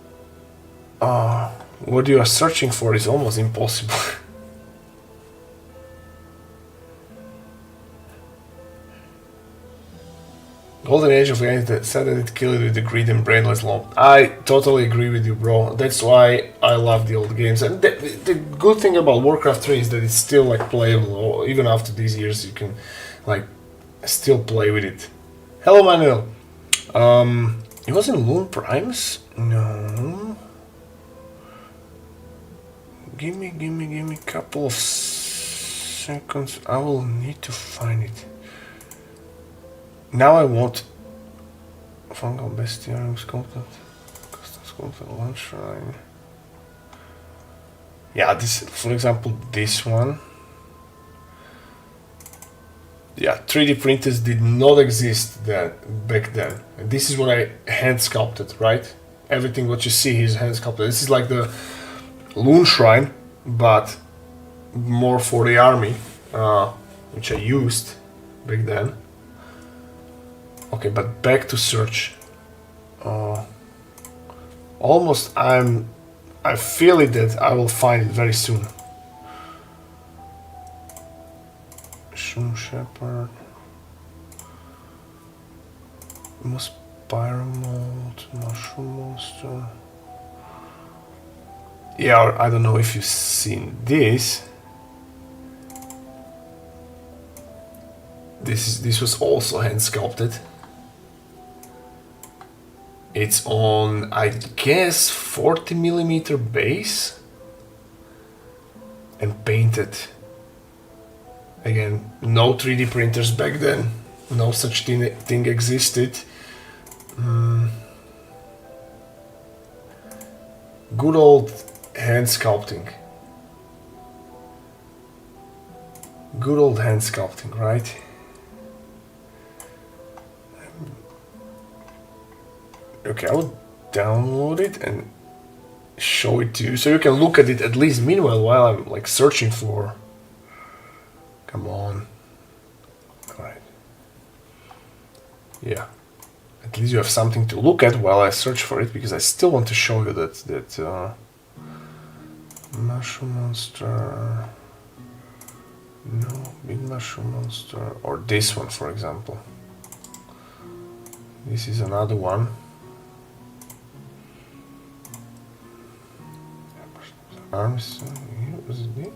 what you are searching for is almost impossible. Golden Age of Humanity said that it killed it with the greed and brainless law. I totally agree with you, bro. That's why I love the old games. And the good thing about Warcraft 3 is that it's still like playable. Even after these years, you can like still play with it. Hello, Manuel. It was in Loon Primes? No. Give me a couple of seconds. I will need to find it. Now I want Fungal Bestiarium Sculpted, Custom Sculpted Lunch Shrine. Yeah, this, for example, this one. Yeah, 3D printers did not exist back then. And this is what I hand sculpted, right? Everything what you see here is hand sculpted. This is like the Loon Shrine. but more for the army, which I used back then. Okay, but back to search. Almost I feel it that I will find it very soon. Shroom Shepherd. Most Pyromold, Mushroom Monster. Yeah, I don't know if you've seen this. This was also hand sculpted. It's on, I guess, 40mm base and painted. Again, no 3D printers back then. No such thing existed. Good old hand sculpting. Good old hand sculpting, right? Okay, I'll download it and show it to you so you can look at it at least meanwhile while I'm like searching for. Come on. Alright. Yeah. At least you have something to look at while I search for it, because I still want to show you that Mushroom Monster. No, Big Mushroom Monster. Or this one, for example. This is another one. Arms. What is this?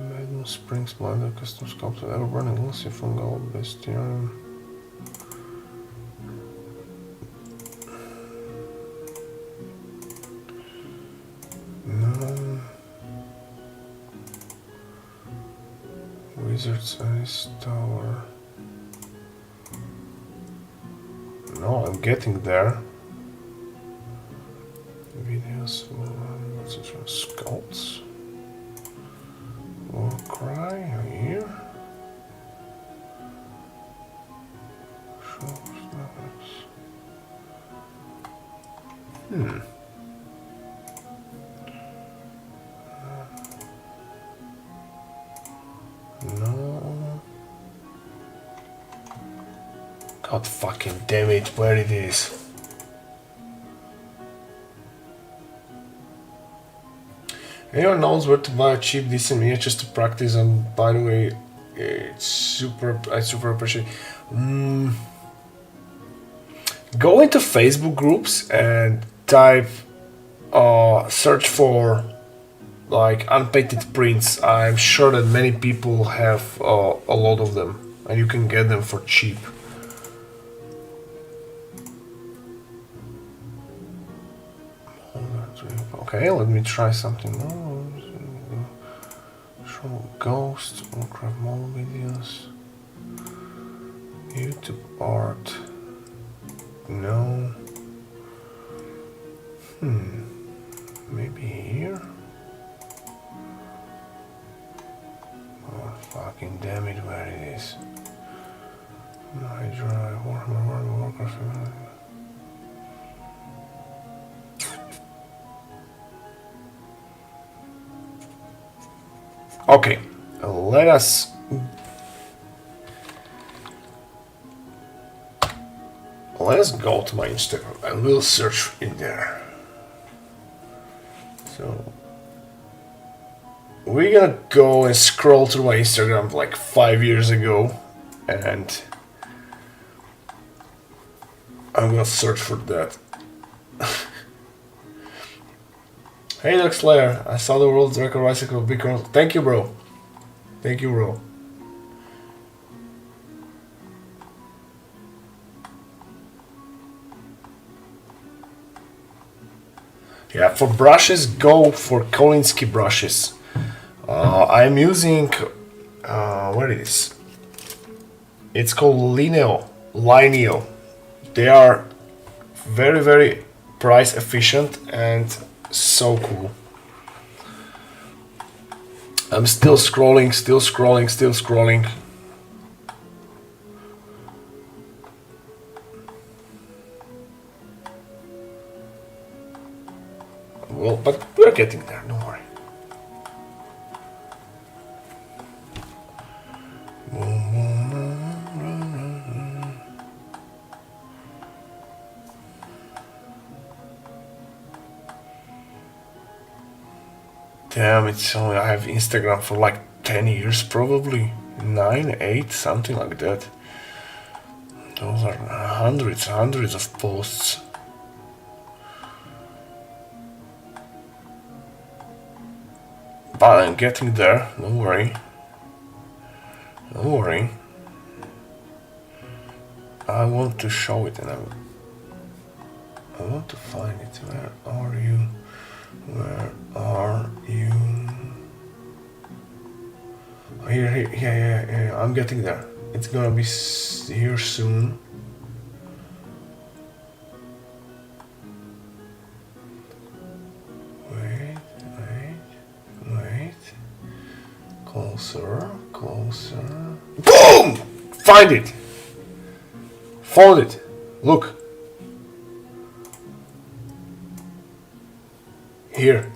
Magnum Springs Blender Custom Sculpted Ever Burning Lucy Fungal Bestiarium. No. Wizard's Ice Tower. No, I'm getting there. Videos, what's it? Sculpts. Warcry here. No. God fucking damn it, where it is. Anyone knows where to buy cheap decent miniatures to practice on? By the way, it's super, I super appreciate it. Go into Facebook groups and type search for like unpainted prints. I'm sure that many people have a lot of them and you can get them for cheap. Okay, let me try something more. Show Ghost, Warcraft Maho videos, YouTube art. No. Maybe here. Oh fucking damn it! Where it is? Hydra, Warhammer, Warcraft. Okay, let's go to my Instagram and we'll search in there. So we're gonna go and scroll through my Instagram like 5 years ago, and I'm gonna search for that. Hey Dark Slayer, I saw the world's record bicycle big girl. Thank you, bro. Thank you, bro. Yeah, for brushes, go for Kolinsky brushes. I'm using, what is? It's called Lineo. They are very, very price efficient and so cool. I'm still scrolling. Well, but we're getting there, don't worry. Damn, it's only I have Instagram for like 10 years probably. 9, 8, something like that. Those are hundreds of posts. But I'm getting there, don't worry. Don't worry. I want to show it and I want to find it. Where are you? Where are you? Oh, here, yeah, I'm getting there. It's gonna be here soon. Wait. Closer. Boom! Find it! Found it. Look. Here.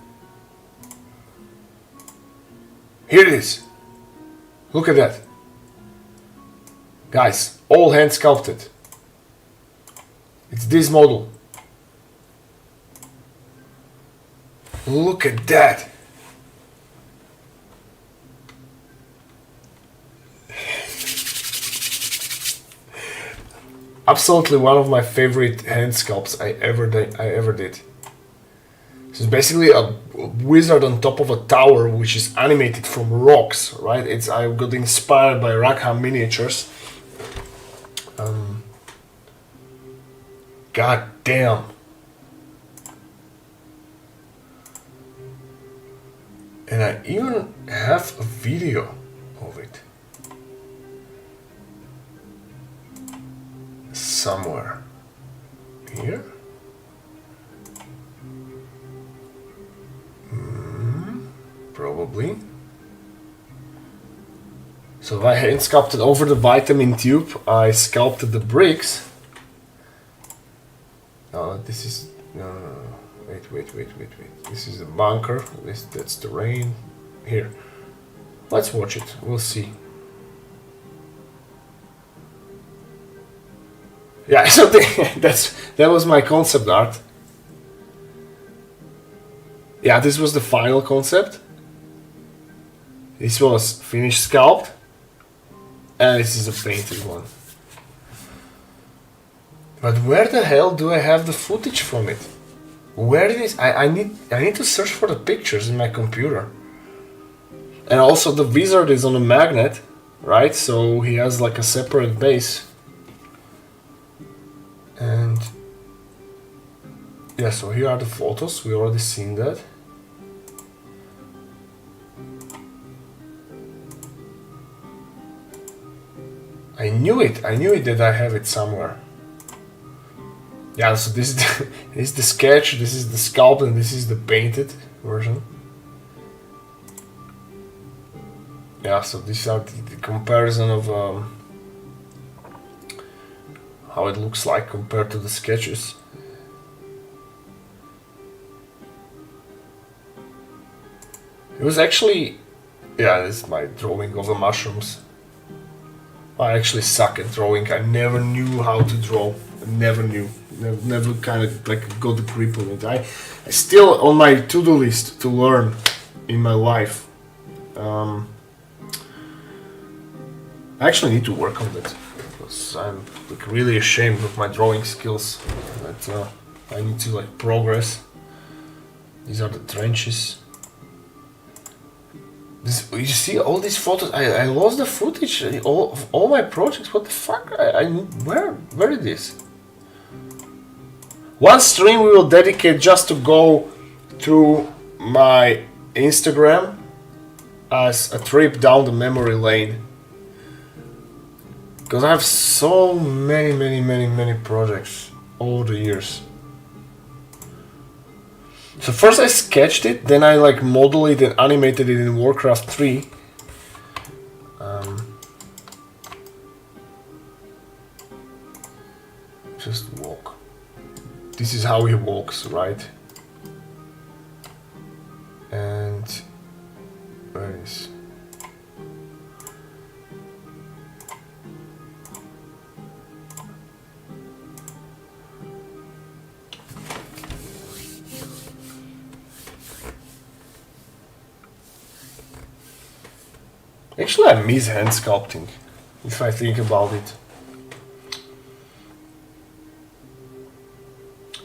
Here it is. Look at that. Guys, all hand sculpted. It's this model. Look at that. Absolutely one of my favorite hand sculpts I ever did. So it's basically a wizard on top of a tower which is animated from rocks, right? I got inspired by Rackham miniatures. God damn. And I even have a video of it. Somewhere. Here? Probably. So I hand sculpted over the vitamin tube. I sculpted the bricks. Oh, this is no. Wait. This is the bunker. That's the rain. Here. Let's watch it. We'll see. Yeah, so that was my concept art. Yeah, this was the final concept. This was finished sculpt, and this is a painted one. But where the hell do I have the footage from it? Where it is? I need to search for the pictures in my computer. And also the wizard is on a magnet, right? So he has like a separate base. And yeah, so here are the photos. We already seen that. I knew it that I have it somewhere. Yeah, so this is the sketch, this is the sculpt, and this is the painted version. Yeah, so these are the comparison of how it looks like compared to the sketches. It was actually, yeah, this is my drawing of the mushrooms. I actually suck at drawing. I never knew how to draw. Never kind of like got the grip on it. I still on my to-do list to learn in my life. I actually need to work on that because I'm like really ashamed of my drawing skills. But I need to like progress. These are the trenches. You see all these photos. I lost the footage. All my projects. What the fuck? Where it is? One stream we will dedicate just to go through my Instagram as a trip down the memory lane. Because I have so many projects over the years. So first I sketched it, then I like modeled it and animated it in Warcraft 3. Just walk. This is how he walks, right? Actually, I miss hand sculpting, if I think about it.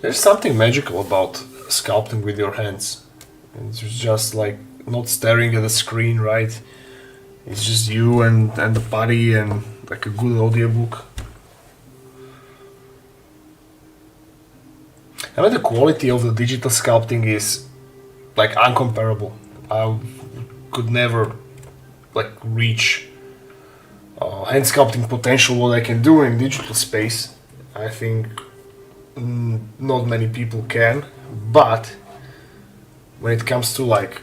There's something magical about sculpting with your hands. It's just like not staring at the screen, right? It's just you and the body and like a good audiobook. I mean, the quality of the digital sculpting is like uncomparable. I could never like reach hand sculpting potential what I can do in digital space. I think not many people can, but when it comes to like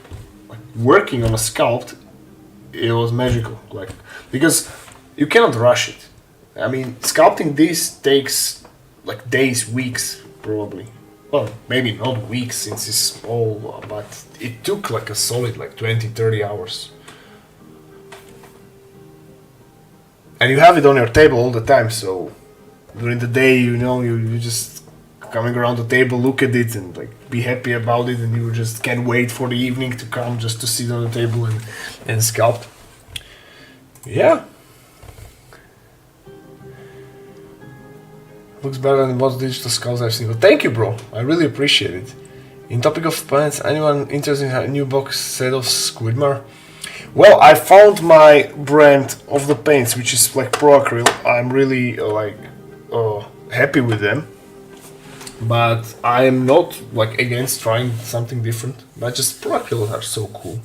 working on a sculpt, it was magical. Like, because you cannot rush it. I mean, sculpting this takes like days, weeks probably. Well, maybe not weeks since it's small, but it took like a solid like 20-30 hours. And you have it on your table all the time, so during the day, you know, you just coming around the table, look at it and like be happy about it, and you just can't wait for the evening to come just to sit on the table and sculpt. Yeah. Looks better than most digital sculpts I've seen. But thank you, bro. I really appreciate it. In topic of paints, anyone interested in a new box set of Squidmar? Well, I found my brand of the paints, which is like Pro Acryl. I'm really happy with them. But I am not like against trying something different. But just Pro Acryls are so cool.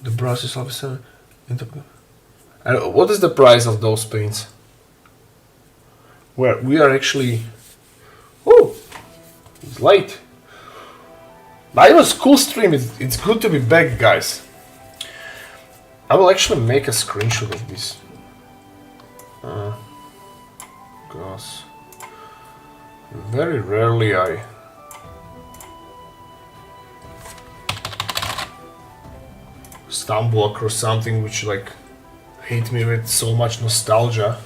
The brush is obviously. What is the price of those paints? Where we are actually. Oh, it's late. But it was a cool stream. It's good to be back, guys. I will actually make a screenshot of this. Because very rarely I stumble across something which like hit me with so much nostalgia.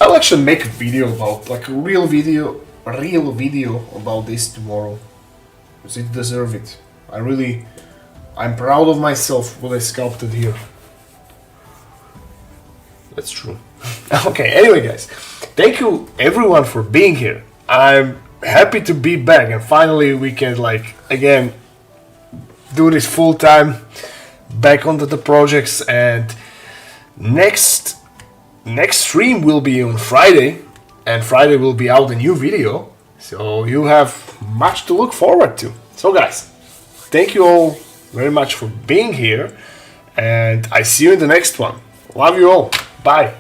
I'll actually make a video about like a real video about this tomorrow, because it deserves it. I'm proud of myself what I sculpted here. That's true. Okay, anyway guys, thank you everyone for being here. I'm happy to be back and finally we can like again do this full time, back onto the projects, and next stream will be on Friday, and Friday will be out a new video, so you have much to look forward to. So guys, thank you all very much for being here, and I see you in the next one. Love you all. Bye.